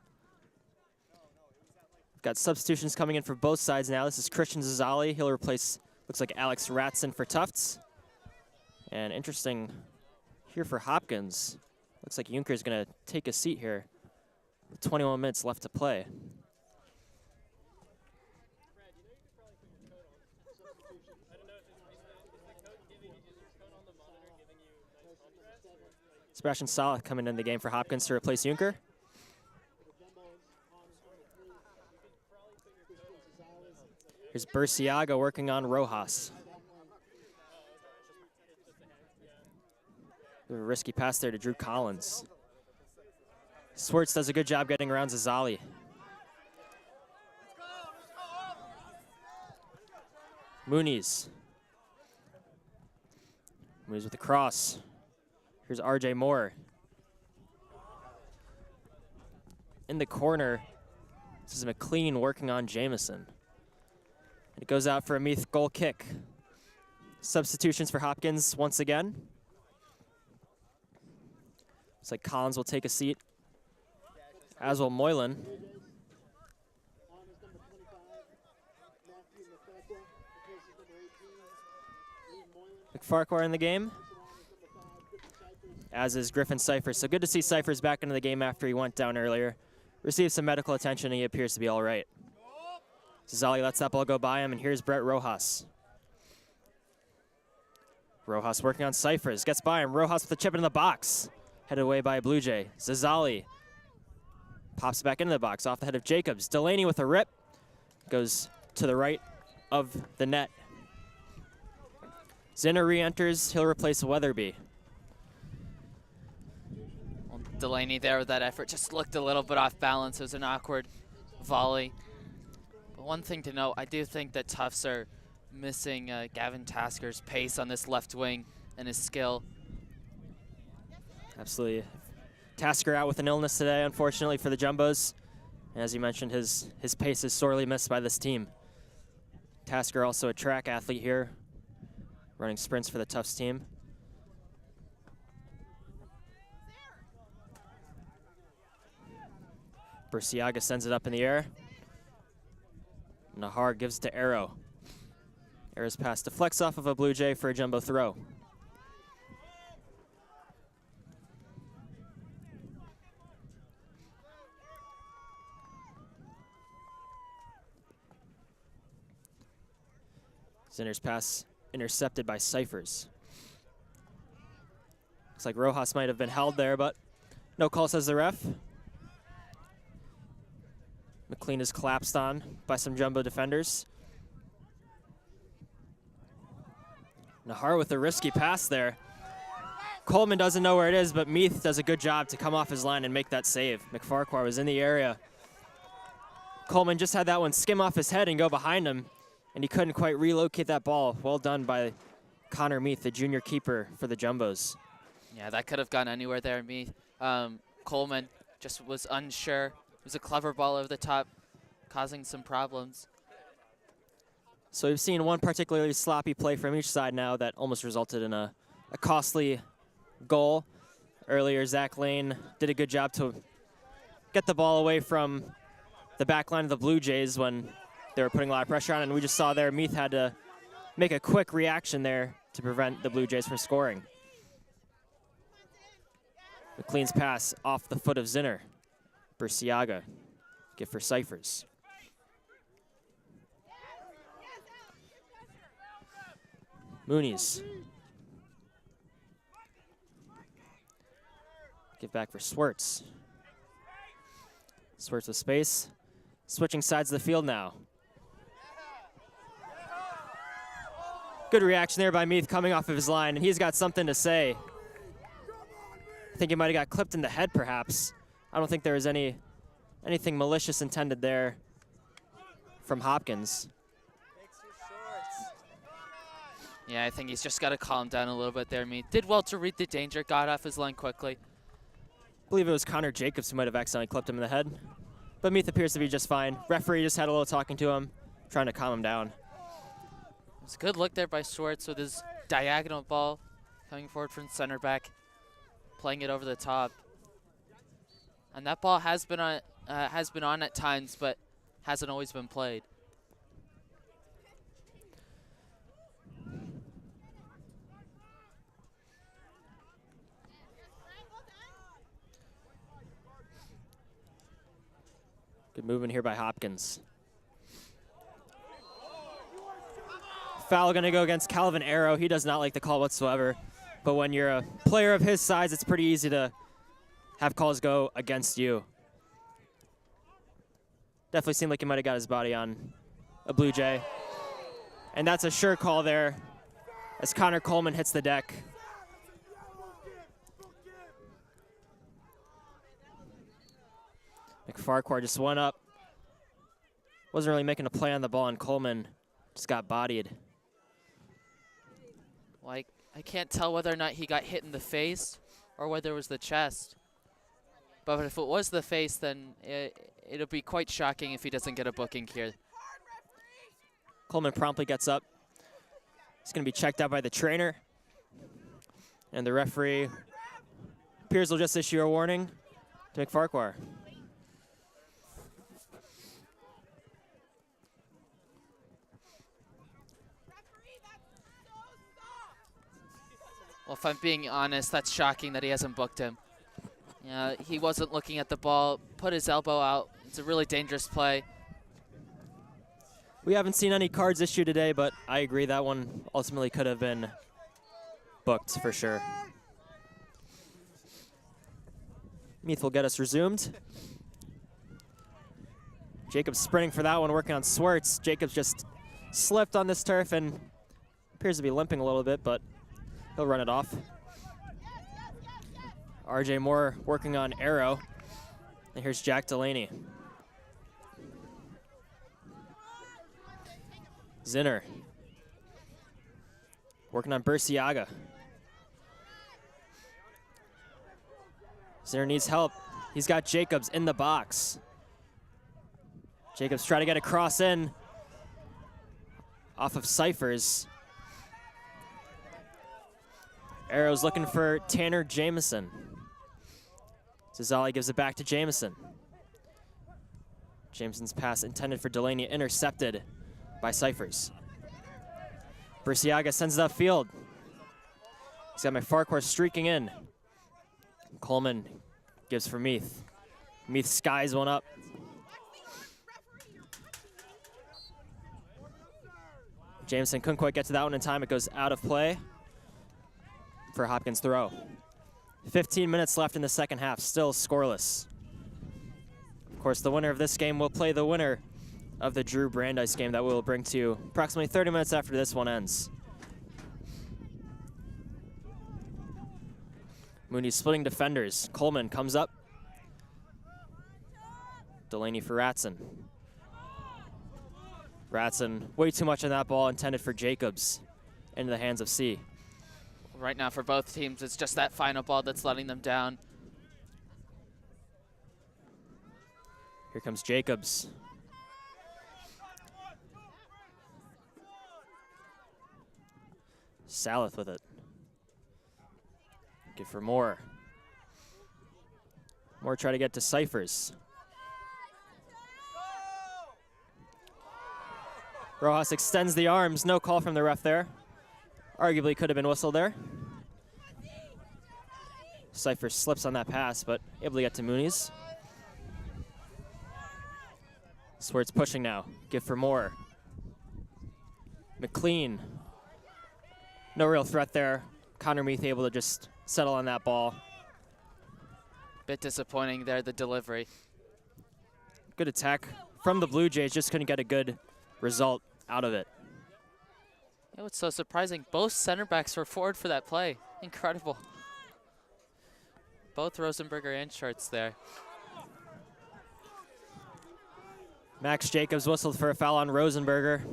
Got substitutions coming in for both sides now. This is Christian Zazali. He'll replace, looks like, Alex Ratson for Tufts. And interesting here for Hopkins. Looks like Junker's going to take a seat here with 21 minutes left to play. Sebastian Saleh coming in the game for Hopkins to replace Junker. Here's Burciaga working on Rojas. A risky pass there to Drew Collins. Swartz does a good job getting around Zazali. Muniz. Muniz with the cross. Here's RJ Moore. In the corner, this is McLean working on Jamison. It goes out for a Meath goal kick. Substitutions for Hopkins once again. Looks like Collins will take a seat, as will Moylan. McFarquhar in the game, as is Griffin Cyphers. So good to see Cyphers back into the game after he went down earlier. Received some medical attention, and he appears to be all right. Zazali lets that ball go by him, and here's Brett Rojas. Rojas working on Cyphers, gets by him. Rojas with the chip in the box. Headed away by Blue Jay. Zazali pops back into the box off the head of Jacobs. Delaney with a rip. Goes to the right of the net. Zinner re-enters. He'll replace Weatherby. Well, Delaney there with that effort just looked a little bit off balance. It was an awkward volley. But one thing to note, I do think that Tufts are missing Gavin Tasker's pace on this left wing and his skill. Absolutely. Tasker out with an illness today, unfortunately, for the Jumbos. And as you mentioned, his pace is sorely missed by this team. Tasker also a track athlete here, running sprints for the Tufts team. Burciaga sends it up in the air. Nahar gives it to Arrow. Arrow's pass deflects off of a Blue Jay for a Jumbo throw. Zinner's pass intercepted by Cyphers. Looks like Rojas might have been held there, but no call, says the ref. McLean is collapsed on by some Jumbo defenders. Nahar with a risky pass there. Coleman doesn't know where it is, but Meath does a good job to come off his line and make that save. McFarquhar was in the area. Coleman just had that one skim off his head and go behind him, and he couldn't quite relocate that ball. Well done by Connor Meath, the junior keeper for the Jumbos. Yeah, that could have gone anywhere there. Coleman just was unsure. It was a clever ball over the top, causing some problems. So we've seen one particularly sloppy play from each side now that almost resulted in a costly goal. Earlier, Zach Lane did a good job to get the ball away from the back line of the Blue Jays when they were putting a lot of pressure on it. And we just saw there Meath had to make a quick reaction there to prevent the Blue Jays from scoring. McLean's pass off the foot of Zinner. Burciaga, give for Cyphers. Mooney's. Give back for Swartz. Swartz with space. Switching sides of the field now. Good reaction there by Meath coming off of his line, and he's got something to say. I think he might have got clipped in the head, perhaps. I don't think there was anything malicious intended there from Hopkins. Yeah, I think he's just got to calm down a little bit there. Meath did well to read the danger, got off his line quickly. I believe it was Connor Jacobs who might have accidentally clipped him in the head. But Meath appears to be just fine. Referee just had a little talking to him, trying to calm him down. It's a good look there by Swartz with his diagonal ball coming forward from center back, playing it over the top. And that ball has been on at times, but hasn't always been played. Good movement here by Hopkins. Foul going to go against Calvin Arrow. He does not like the call whatsoever. But when you're a player of his size, it's pretty easy to have calls go against you. Definitely seemed like he might have got his body on a Blue Jay. And that's a sure call there as Connor Coleman hits the deck. McFarquhar just went up. Wasn't really making a play on the ball, and Coleman just got bodied. Like, I can't tell whether or not he got hit in the face or whether it was the chest. But if it was the face, then it'll be quite shocking if he doesn't get a booking here. Coleman promptly gets up. He's going to be checked out by the trainer. And the referee appears will just issue a warning to McFarquhar. Well, if I'm being honest, that's shocking that he hasn't booked him. He wasn't looking at the ball, put his elbow out. It's a really dangerous play. We haven't seen any cards issued today, but I agree that one ultimately could have been booked for sure. Meath will get us resumed. Jacobs sprinting for that one, working on Swartz. Jacobs just slipped on this turf and appears to be limping a little bit, but he'll run it off. RJ Moore working on Arrow. And here's Jack Delaney. Zinner working on Burciaga. Zinner needs help. He's got Jacobs in the box. Jacobs trying to get a cross in off of Cyphers. Arrow's looking for Tanner Jameson. Zazali gives it back to Jameson. Jameson's pass intended for Delaney, intercepted by Cyphers. Burciaga sends it upfield. He's got McFarquhar streaking in. Coleman gives for Meath. Meath skies one up. Jameson couldn't quite get to that one in time. It goes out of play for Hopkins' throw. 15 minutes left in the second half, still scoreless. Of course, the winner of this game will play the winner of the Drew Brandeis game that we'll bring to you approximately 30 minutes after this one ends. Mooney splitting defenders. Coleman comes up. Delaney for Ratson. Ratson, way too much on that ball, intended for Jacobs, into the hands of C. Right now for both teams, it's just that final ball that's letting them down. Here comes Jacobs. Saleth with it. Good for Moore. Moore try to get to Cyphers. Rojas extends the arms. No call from the ref there. arguably could have been whistled there. Cypher slips on that pass, but able to get to Mooney's. Swartz pushing now. Give for more. McLean. No real threat there. Connor Meath able to just settle on that ball. Bit disappointing there, the delivery. Good attack from the Blue Jays, just couldn't get a good result out of it. You know what's so surprising? Both center backs were forward for that play. Incredible. Both Rosenberger and Schurtz there. Max Jacobs whistled for a foul on Rosenberger.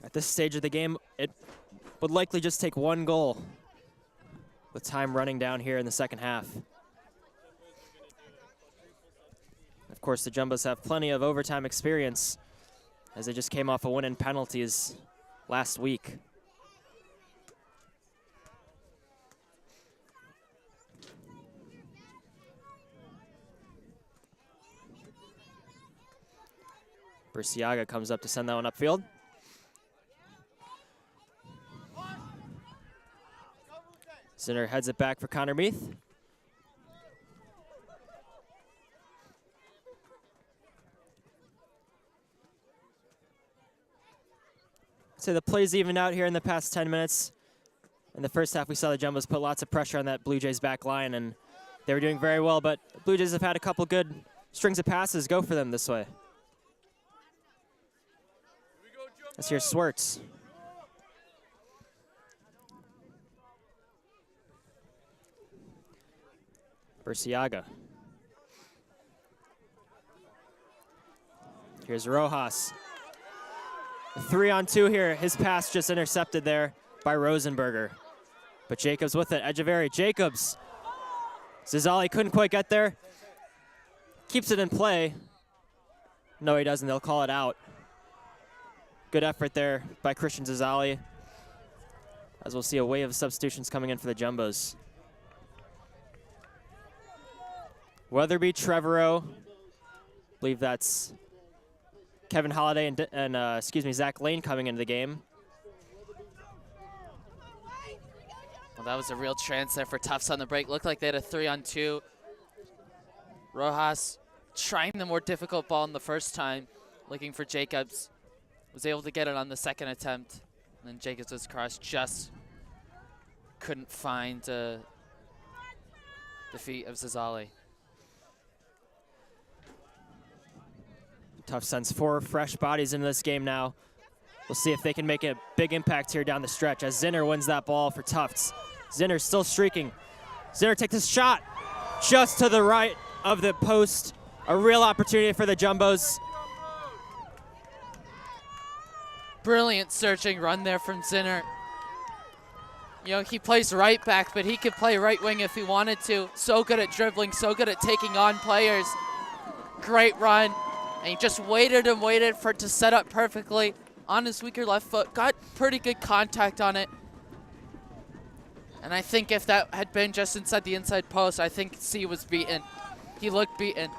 At this stage of the game, it would likely just take one goal with time running down here in the second half. Of course, the Jumbos have plenty of overtime experience as they just came off a win in penalties last week. Burciaga comes up to send that one upfield. Zinner heads it back for Connor Meath. So the play's evened out here in the past 10 minutes. In the first half, we saw the Jumbos put lots of pressure on that Blue Jays back line, and they were doing very well, but the Blue Jays have had a couple good strings of passes go for them this way. Let's hear Swartz. Burciaga. Here's Rojas. 3-on-2 here. His pass just intercepted there by Rosenberger. But Jacobs with it. Echeverry. Jacobs. Zizali couldn't quite get there. Keeps it in play. No, he doesn't. They'll call it out. Good effort there by Christian Zizali, as we'll see a wave of substitutions coming in for the Jumbos. Weatherby, Trevorrow. I believe that's Kevin Holliday and Zach Lane coming into the game. Well, that was a real chance there for Tufts on the break. Looked like they had a 3-on-2. Rojas trying the more difficult ball in the first time, looking for Jacobs. Was able to get it on the second attempt. And then Jacobs' cross just couldn't find the feet of Zizali. Tufts sends 4 fresh bodies into this game now. We'll see if they can make a big impact here down the stretch as Zinner wins that ball for Tufts. Zinner still streaking. Zinner takes a shot just to the right of the post. A real opportunity for the Jumbos. Brilliant searching run there from Zinner. You know, he plays right back, but he could play right wing if he wanted to. So good at dribbling, so good at taking on players. Great run. And he just waited and waited for it to set up perfectly on his weaker left foot. Got pretty good contact on it. And I think if that had been just inside the inside post, I think C was beaten. He looked beaten.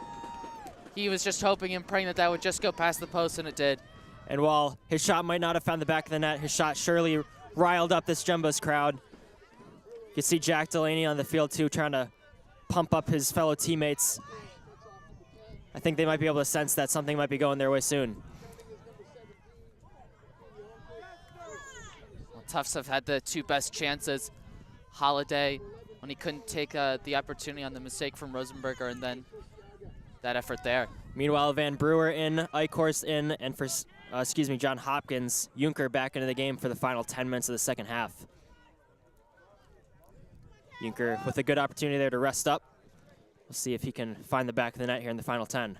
He was just hoping and praying that that would just go past the post, and it did. And while his shot might not have found the back of the net, his shot surely riled up this Jumbos crowd. You can see Jack Delaney on the field too, trying to pump up his fellow teammates. I think they might be able to sense that something might be going their way soon. Well, Tufts have had the 2 best chances. Holiday, when he couldn't take the opportunity on the mistake from Rosenberger, and then that effort there. Meanwhile, Van Brewer in, Eichhorst in, and for John Hopkins, Junker back into the game for the final 10 minutes of the second half. Junker with a good opportunity there to rest up. We'll see if he can find the back of the net here in the final 10.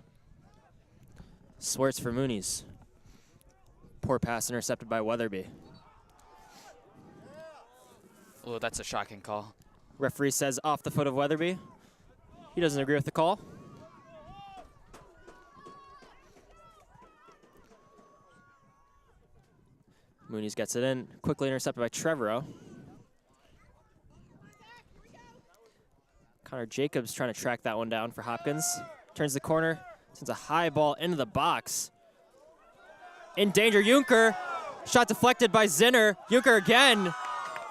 Swartz for Mooney's. Poor pass intercepted by Weatherby. Oh, that's a shocking call. Referee says off the foot of Weatherby. He doesn't agree with the call. Mooney's gets it in, quickly intercepted by Trevorrow. Connor Jacobs trying to track that one down for Hopkins. Turns the corner, sends a high ball into the box. In danger, Junker. Shot deflected by Zinner. Junker again,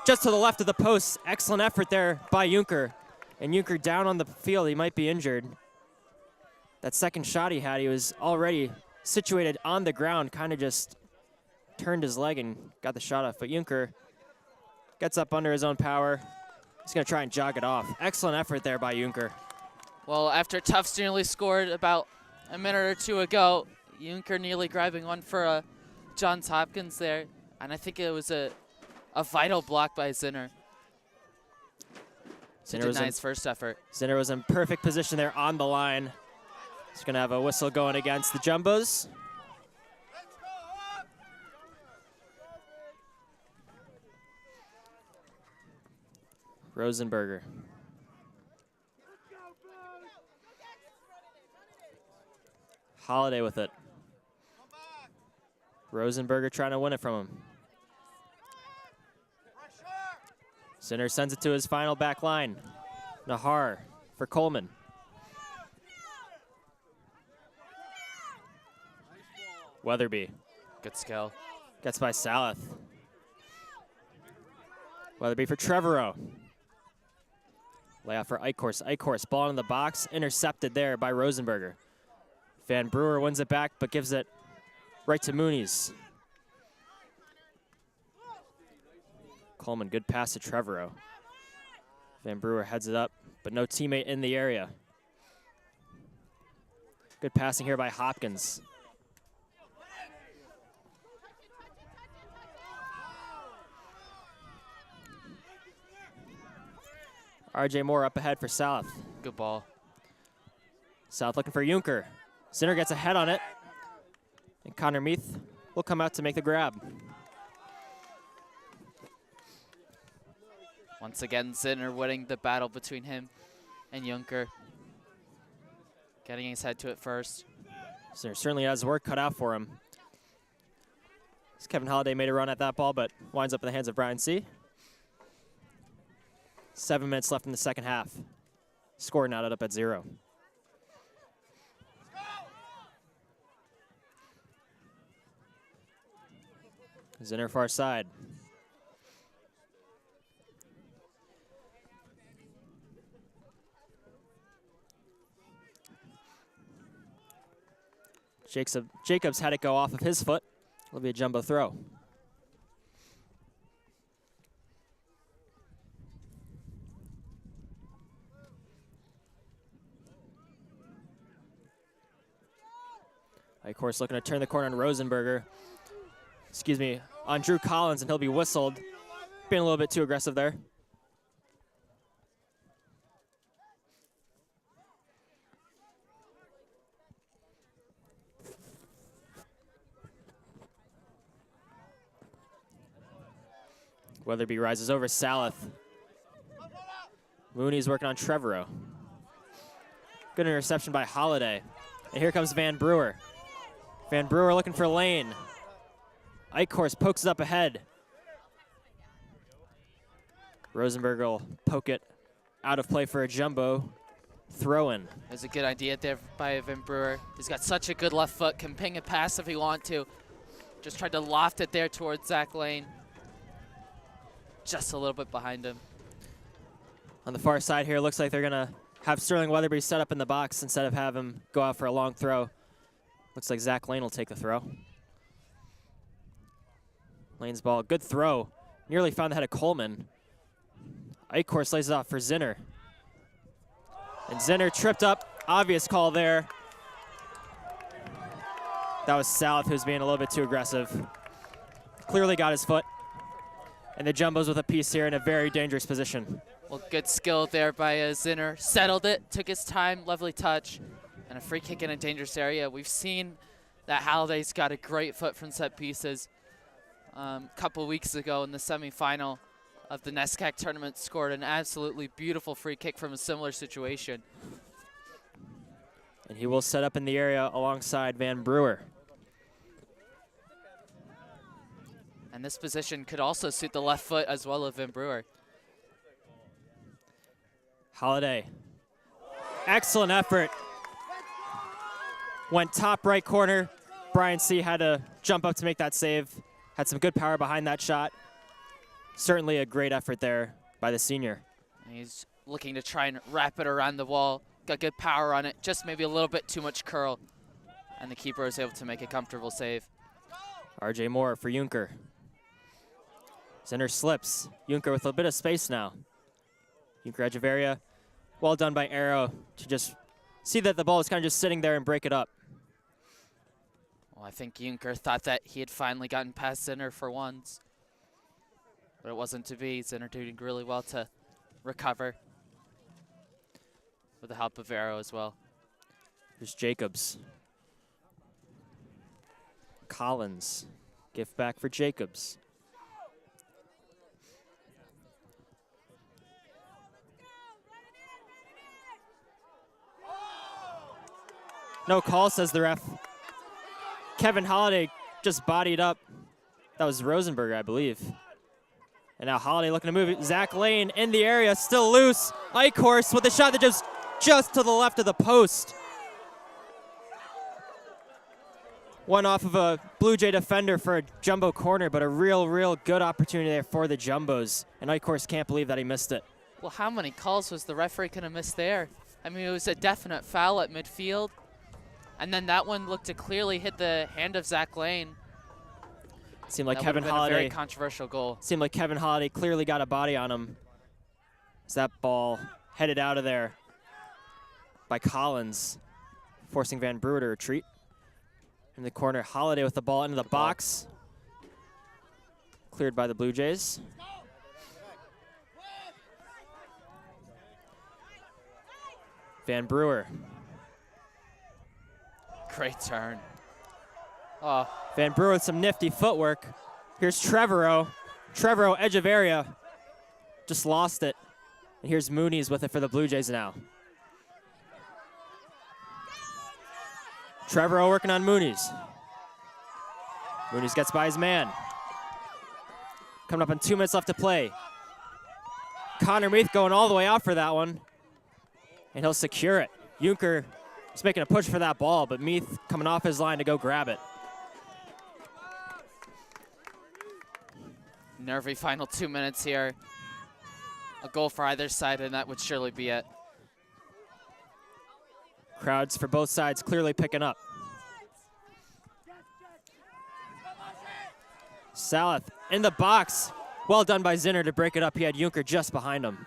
just to the left of the post. Excellent effort there by Junker. And Junker down on the field, he might be injured. That second shot he had, he was already situated on the ground, kind of just turned his leg and got the shot off. But Junker gets up under his own power. He's gonna try and jog it off. Excellent effort there by Junker. Well, after Tufts nearly scored about a minute or two ago, Junker nearly grabbing one for Johns Hopkins there. And I think it was a vital block by Zinner to deny his first effort. Zinner was in perfect position there on the line. He's gonna have a whistle going against the Jumbos. Rosenberger. Holiday with it. Rosenberger trying to win it from him. Zinner sends it to his final back line. Nahar for Coleman. Weatherby. Good skill. Gets by Salath. Weatherby for Trevorrow. Layout for Eichhorst. Eichhorst, ball in the box, intercepted there by Rosenberger. Van Brewer wins it back, but gives it right to Moonies. Coleman, good pass to Trevorrow. Van Brewer heads it up, but no teammate in the area. Good passing here by Hopkins. RJ Moore up ahead for South. Good ball. South looking for Junker. Zinner gets a head on it. And Connor Meath will come out to make the grab. Once again, Zinner winning the battle between him and Junker. Getting his head to it first. Zinner certainly has work cut out for him. Kevin Holliday made a run at that ball, but winds up in the hands of Brian C. 7 minutes left in the second half. Score not up at 0. Zinner far side. Jacobs had it go off of his foot. It'll be a jumbo throw. Of course, looking to turn the corner on Rosenberger. Excuse me, on Drew Collins, and he'll be whistled. Being a little bit too aggressive there. Weatherby rises over Salath. Mooney's working on Trevorrow. Good interception by Holiday. And here comes Van Brewer. Van Brewer looking for Lane. Eichhorst pokes it up ahead. Rosenberg will poke it out of play for a jumbo throw-in. There's a good idea there by Van Brewer. He's got such a good left foot, can ping a pass if he wants to. Just tried to loft it there towards Zach Lane. Just a little bit behind him. On the far side here, looks like they're gonna have Sterling Weatherby set up in the box instead of have him go out for a long throw. Looks like Zach Lane will take the throw. Lane's ball, good throw. Nearly found the head of Coleman. Eichhorst lays it off for Zinner. And Zinner tripped up, obvious call there. That was South, who's being a little bit too aggressive. Clearly got his foot. And the Jumbos with a piece here in a very dangerous position. Well, good skill there by Zinner. Settled it, took his time, lovely touch. And a free kick in a dangerous area. We've seen that Halliday's got a great foot from set pieces. A couple weeks ago in the semifinal of the NESCAC tournament, scored an absolutely beautiful free kick from a similar situation. And he will set up in the area alongside Van Brewer. And this position could also suit the left foot as well of Van Brewer. Holiday Excellent effort. Went top right corner. Brian C. had to jump up to make that save. Had some good power behind that shot. Certainly a great effort there by the senior. He's looking to try and wrap it around the wall. Got good power on it, just maybe a little bit too much curl. And the keeper is able to make a comfortable save. RJ Moore for Junker. Center slips. Junker with a bit of space now. Junker edge of area. Well done by Arrow to just see that the ball is kind of just sitting there and break it up. Well, I think Junker thought that he had finally gotten past Zinner for once. But it wasn't to be. Zinner doing really well to recover. With the help of Arrow as well. Here's Jacobs. Collins. Gift back for Jacobs. No call, says the ref. Kevin Holliday just bodied up. That was Rosenberger, I believe. And now Holliday looking to move it. Zach Lane in the area, still loose. Eichhorst with a shot that just to the left of the post. One off of a Blue Jay defender for a jumbo corner, but a real good opportunity there for the Jumbos. And Eichhorst can't believe that he missed it. Well, how many calls was the referee going to miss there? I mean, it was a definite foul at midfield. And then that one looked to clearly hit the hand of Zach Lane. Seemed like That Kevin would have been Holliday. a very controversial goal. Seemed like Kevin Holliday clearly got a body on him. As that ball headed out of there by Collins, forcing Van Brewer to retreat. In the corner, Holliday with the ball into the box. Cleared by the Blue Jays. Van Brewer. Great turn. Oh, Van Brewer with some nifty footwork. Here's Trevorrow. Trevorrow, edge of area. Just lost it. And here's Mooney's with it for the Blue Jays now. Trevorrow working on Mooney's. Mooney's gets by his man. Coming up on 2 minutes left to play. Connor Meath going all the way out for that one. And he'll secure it. Junker is making a push for that ball, but Meath coming off his line to go grab it. nervy final 2 minutes here. A goal for either side, and that would surely be it. Crowds for both sides clearly picking up. Saleth in the box. Well done by Zinner to break it up. He had Junker just behind him.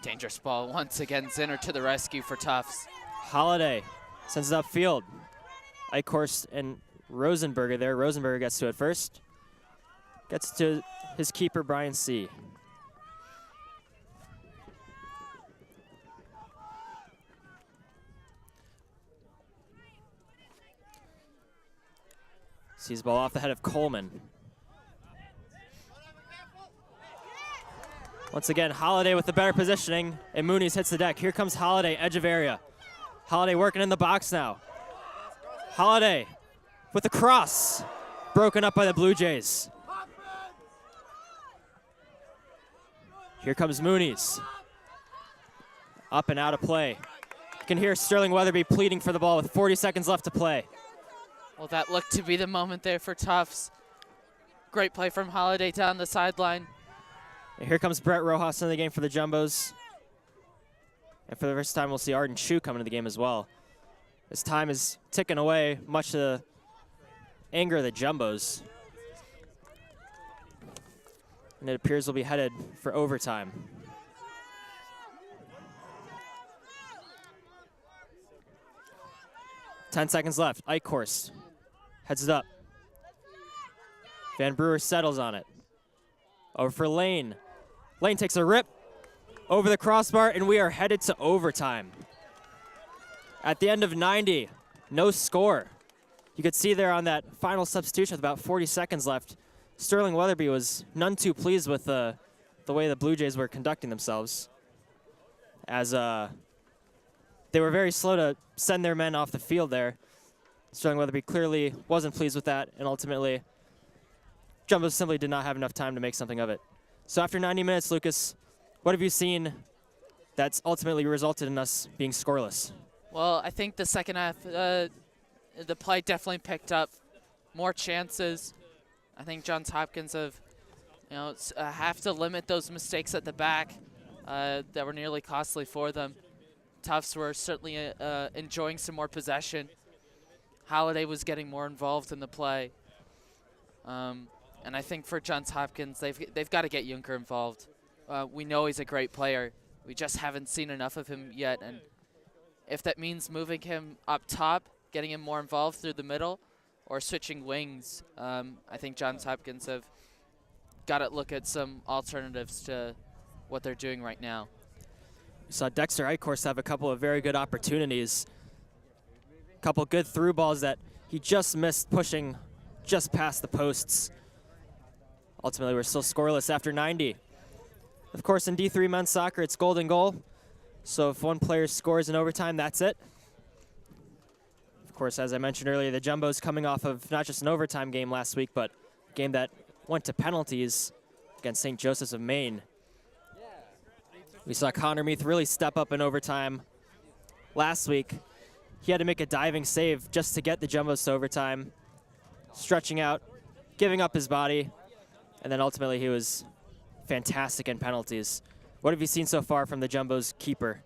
Dangerous ball once again. Zinner to the rescue for Tufts. Holiday sends it upfield. Eichhorst and Rosenberger there. Rosenberger gets to it first. Gets to his keeper, Brian C. Sees the ball off the head of Coleman. Once again, Holiday with the better positioning, and Mooney's hits the deck. Here comes Holiday, edge of area. Holiday working in the box now. Holiday with the cross, broken up by the Blue Jays. Here comes Mooney's. Up and out of play. You can hear Sterling Weatherby pleading for the ball with 40 seconds left to play. Well, that looked to be the moment there for Tufts. Great play from Holiday down the sideline. And here comes Brett Rojas in the game for the Jumbos. And for the first time, we'll see Arden Chu come into the game as well. As time is ticking away, much to the anger of the Jumbos. And it appears we'll be headed for overtime. Ten seconds left. Eichhorst heads it up. Van Brewer settles on it. Over for Lane. Lane takes a rip over the crossbar, and we are headed to overtime. At the end of 90, no score. You could see there on that final substitution with about 40 seconds left, Sterling Weatherby was none too pleased with the way the Blue Jays were conducting themselves, as they were very slow to send their men off the field there. Sterling Weatherby clearly wasn't pleased with that, and ultimately, Jumbos simply did not have enough time to make something of it. So after 90 minutes, Lucas, what have you seen that's ultimately resulted in us being scoreless. Well, I think the second half, the play definitely picked up more chances. I think Johns Hopkins have to limit those mistakes at the back that were nearly costly for them. Tufts were certainly enjoying some more possession. Holiday was getting more involved in the play. And I think for Johns Hopkins, they've got to get Junker involved. We know he's a great player. We just haven't seen enough of him yet. And if that means moving him up top, getting him more involved through the middle, or switching wings, I think Johns Hopkins have got to look at some alternatives to what they're doing right now. We saw Dexter Eichhorst have a couple of very good opportunities. A couple good through balls that he just missed, pushing just past the posts. Ultimately, we're still scoreless after 90. Of course, in D3 men's soccer, it's golden goal. So if one player scores in overtime, that's it. Of course, as I mentioned earlier, the Jumbos coming off of not just an overtime game last week, but a game that went to penalties against St. Joseph's of Maine. We saw Connor Meath really step up in overtime last week. He had to make a diving save just to get the Jumbos to overtime, stretching out, giving up his body, and then ultimately he was fantastic in penalties. What have you seen so far from the Jumbos keeper?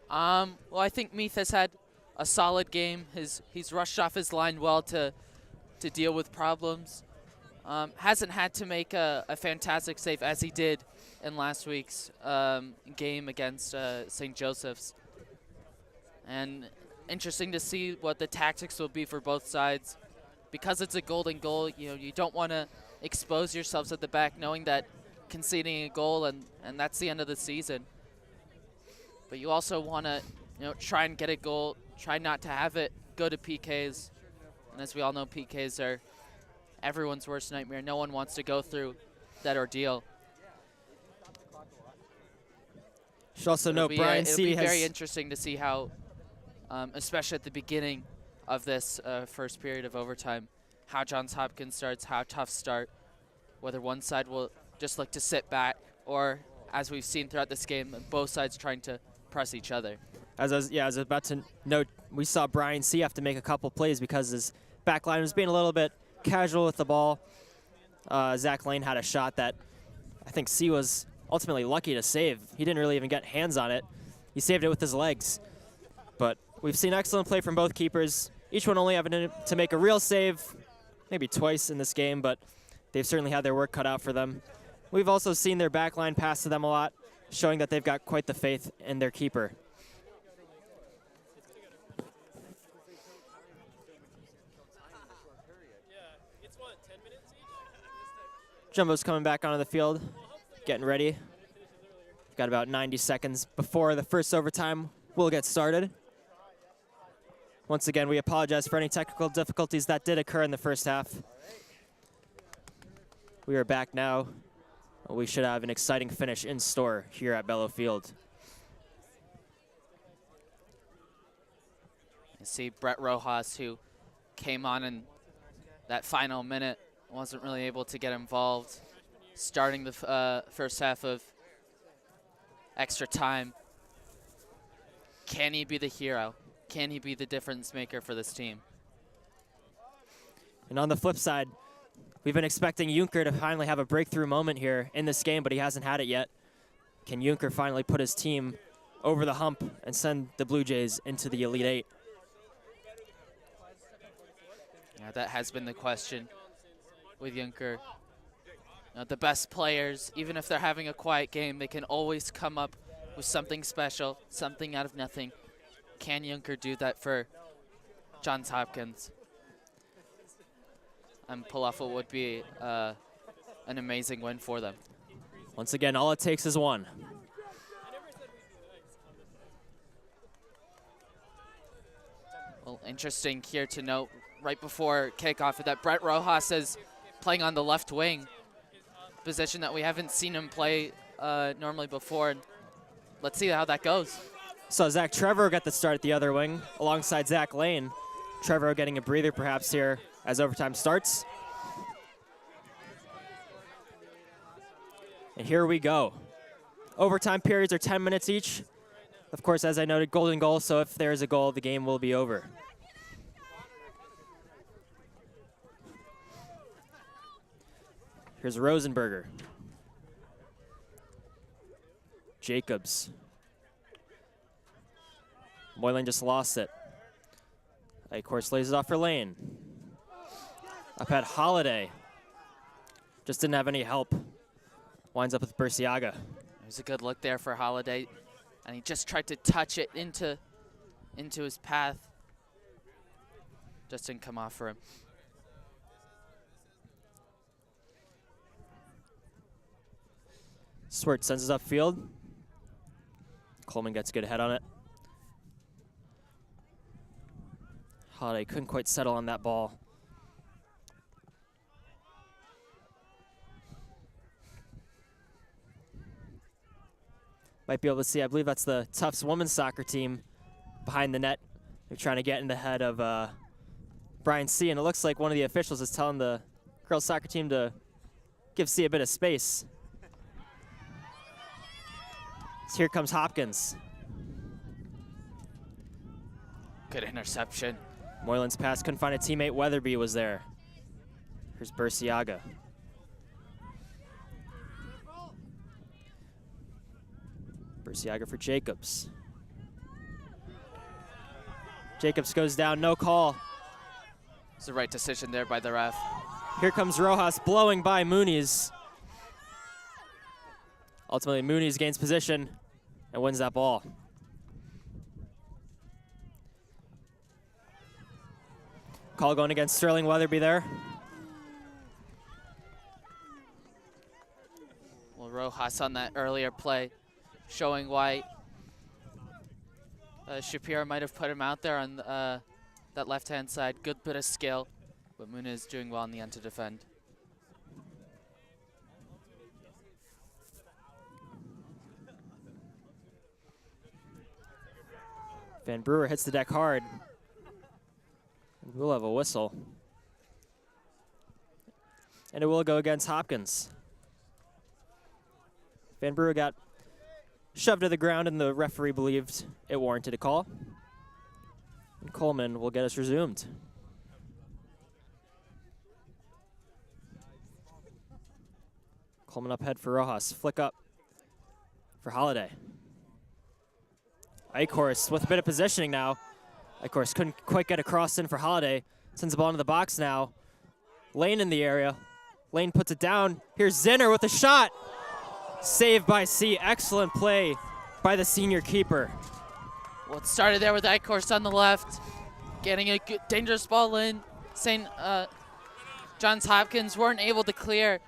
Well, I think Meath has had a solid game. He's rushed off his line well to deal with problems. Hasn't had to make a fantastic save as he did in last week's game against St. Joseph's. And interesting to see what the tactics will be for both sides. Because it's a golden goal, you don't want to expose yourselves at the back knowing that conceding a goal and that's the end of the season. But you also want to try and get a goal, try not to have it go to PKs. And as we all know, PKs are everyone's worst nightmare. No one wants to go through that ordeal. Should also note Brian C. It'll be very interesting to see how, especially at the beginning of this first period of overtime, how Johns Hopkins starts, how Tufts start, whether one side will just look to sit back or, as we've seen throughout this game, both sides trying to press each other. As I was about to note, we saw Brian C. have to make a couple plays because his back line was being a little bit casual with the ball. Zach Lane had a shot that I think C was ultimately lucky to save. He didn't really even get hands on it. He saved it with his legs. But we've seen excellent play from both keepers. Each one only having to make a real save, maybe twice in this game, but they've certainly had their work cut out for them. We've also seen their back line pass to them a lot, showing that they've got quite the faith in their keeper. Jumbo's coming back onto the field, getting ready. Got about 90 seconds before the first overtime will get started. Once again, we apologize for any technical difficulties that did occur in the first half. We are back now. We should have an exciting finish in store here at Bellow Field. You see Brett Rojas, who came on in that final minute, wasn't really able to get involved, starting the first half of extra time. Can he be the hero? Can he be the difference maker for this team? And on the flip side, we've been expecting Junker to finally have a breakthrough moment here in this game, but he hasn't had it yet. Can Junker finally put his team over the hump and send the Blue Jays into the Elite Eight? Yeah, that has been the question with Junker. The best players, even if they're having a quiet game, they can always come up with something special, something out of nothing. Can Junker do that for Johns Hopkins? And pull off what would be an amazing win for them. Once again, all it takes is one. Well, interesting here to note right before kickoff that Brett Rojas is playing on the left wing, position that we haven't seen him play normally before. And let's see how that goes. So Zach Trevor got the start at the other wing alongside Zach Lane. Trevor getting a breather perhaps here as overtime starts. And here we go. Overtime periods are 10 minutes each. Of course, as I noted, golden goal, so if there is a goal, the game will be over. Here's Rosenberger. Jacobs. Moylan just lost it. Of course, lays it off for Lane. Up at Holiday. Just didn't have any help. Winds up with Burciaga. It was a good look there for Holiday, and he just tried to touch it into his path. Just didn't come off for him. Swart sends it upfield. Coleman gets a good head on it. Holiday couldn't quite settle on that ball. Might be able to see, I believe that's the Tufts women's soccer team behind the net. They're trying to get in the head of Brian C. And it looks like one of the officials is telling the girls soccer team to give C a bit of space. So here comes Hopkins. Good interception. Moylan's pass couldn't find a teammate. Weatherby was there. Here's Burciaga. Burciaga for Jacobs. Jacobs goes down, no call. It's the right decision there by the ref. Here comes Rojas blowing by Muniz. Ultimately, Muniz gains position and wins that ball. Call going against Sterling Weatherby there. Well, Rojas on that earlier play, showing why Shapiro might have put him out there on that left-hand side. Good bit of skill, but Muniz doing well in the end to defend. Van Brewer hits the deck hard. We'll have a whistle. And it will go against Hopkins. Van Brewer got shoved to the ground, and the referee believed it warranted a call. And Coleman will get us resumed. Coleman up head for Rojas. Flick up for Holiday. Eichhorst with a bit of positioning now. Eichhorst couldn't quite get a cross in for Holiday. Sends the ball into the box now. Lane in the area. Lane puts it down. Here's Zinner with a shot. Saved by C. Excellent play by the senior keeper. Well, it started there with Eichhorst on the left, getting a good, dangerous ball in. St. John's Hopkins weren't able to clear.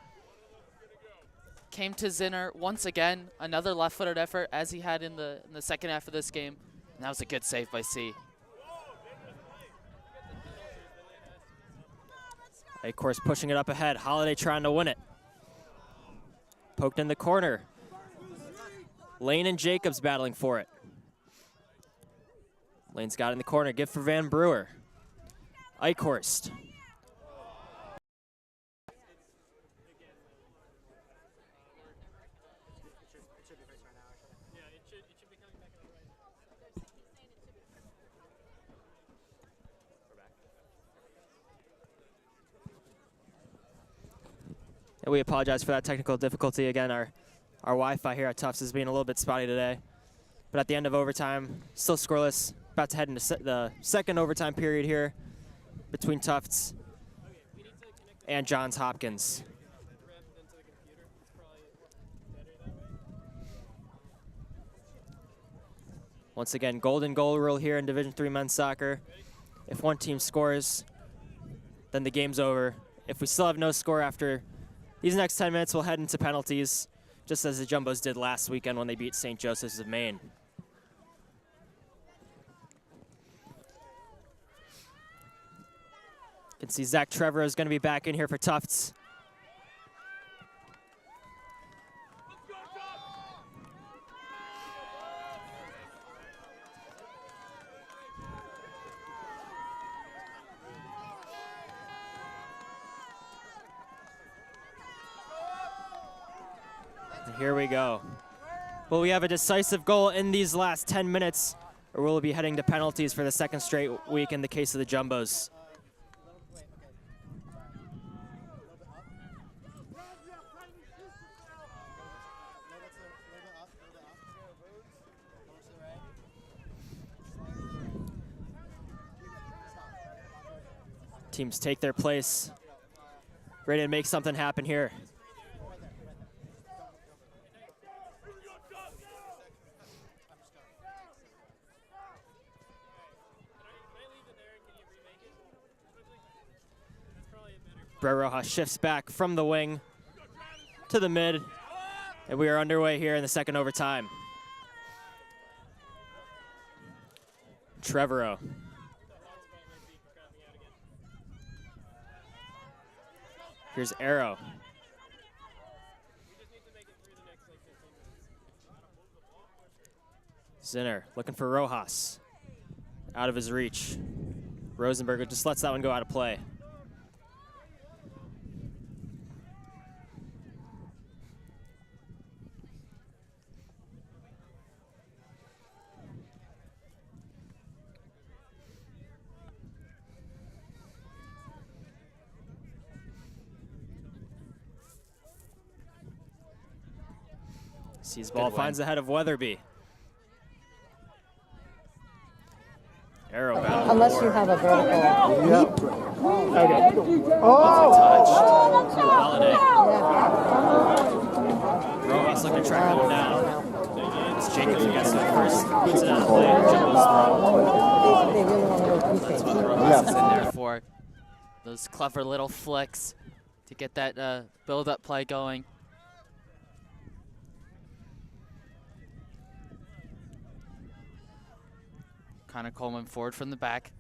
Came to Zinner once again. Another left-footed effort as he had in the second half of this game. And that was a good save by C. Eichhorst pushing it up ahead. Holiday trying to win it. Poked in the corner. Lane and Jacobs battling for it. Lane's got it in the corner. Give for Van Brewer. Eichhorst. And we apologize for that technical difficulty. Again, our Wi-Fi here at Tufts is being a little bit spotty today. But at the end of overtime, still scoreless. About to head into the second overtime period here between Tufts and Johns Hopkins. Once again, golden goal rule here in Division III men's soccer. If one team scores, then the game's over. If we still have no score after these next 10 minutes, we'll head into penalties, just as the Jumbos did last weekend when they beat St. Joseph's of Maine. You can see Zach Trevor is going to be back in here for Tufts. Here we go. Will we have a decisive goal in these last 10 minutes, or will we be heading to penalties for the second straight week in the case of the Jumbos? Teams take their place, ready to make something happen here. Rojas shifts back from the wing to the mid, and we are underway here in the second overtime. Trevorrow. Here's Arrow. Zinner looking for Rojas. Out of his reach. Rosenberger just lets that one go out of play. Sees ball, finds the head of Weatherby. Arrow battle. Unless you have a vertical. Yep. Okay. Oh! Touch to Holiday. Rojas looking to track that one down. It's Jacobs who gets to it first. Puts it out of play. Jumbos throw. They really want to go deep. That's what Rojas is in there for. Those clever little flicks to get that build-up play going. Connor Coleman forward from the back.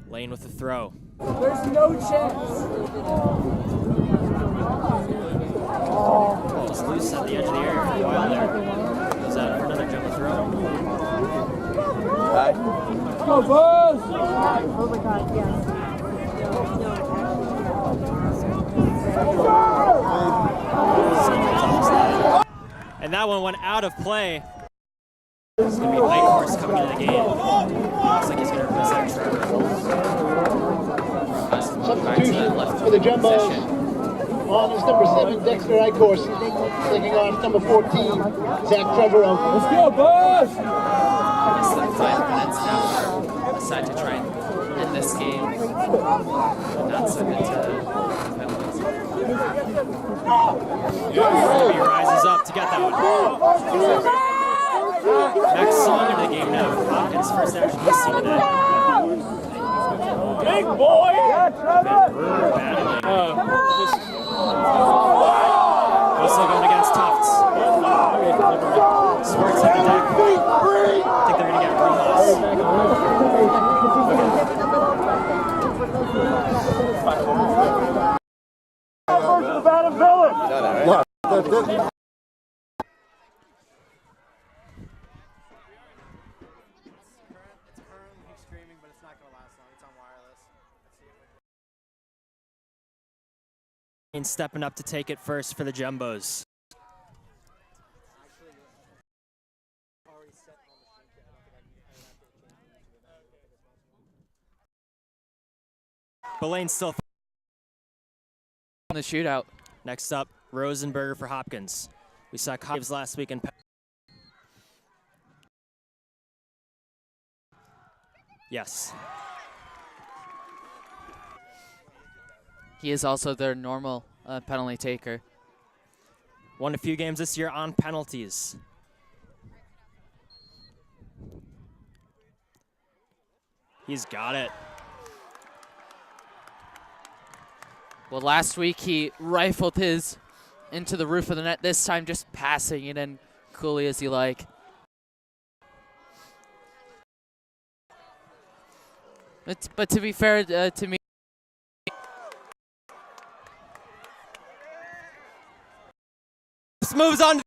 Lane with the throw. There's no chance. Ball is loose at the edge of the area for a while there. Goes out for another jumbo throw. Go, Buzz! Oh my God, yes. And that one went out of play. It's going to be Eichhorst coming into the game. Looks like he's going to replace that Trevor. Substitution for the Jumbos. On is number 7, Dexter Eichhorst. Taking on number 14, Zach Trevorrow. Let's go, Buzz! Less than 5 minutes now. Decide to try and end this game. Not submit to penalties. He rises up to get that one. Next song into the game now. Hopkins' first action he's seen today. Big boy! Yeah, Trevor! Whistle going against Tufts. Squirts at the deck. I think they're going to get Rojas. Stepping up to take it first for the Jumbos. Belane's still On the shootout. next up. Rosenberger for Hopkins. We saw Hopkins last week in. Yes. He is also their normal penalty taker. Won a few games this year on penalties. He's got it. Well, last week he rifled his into the roof of the net. This time just passing it in coolly as you like. But to be fair to me, Moves on.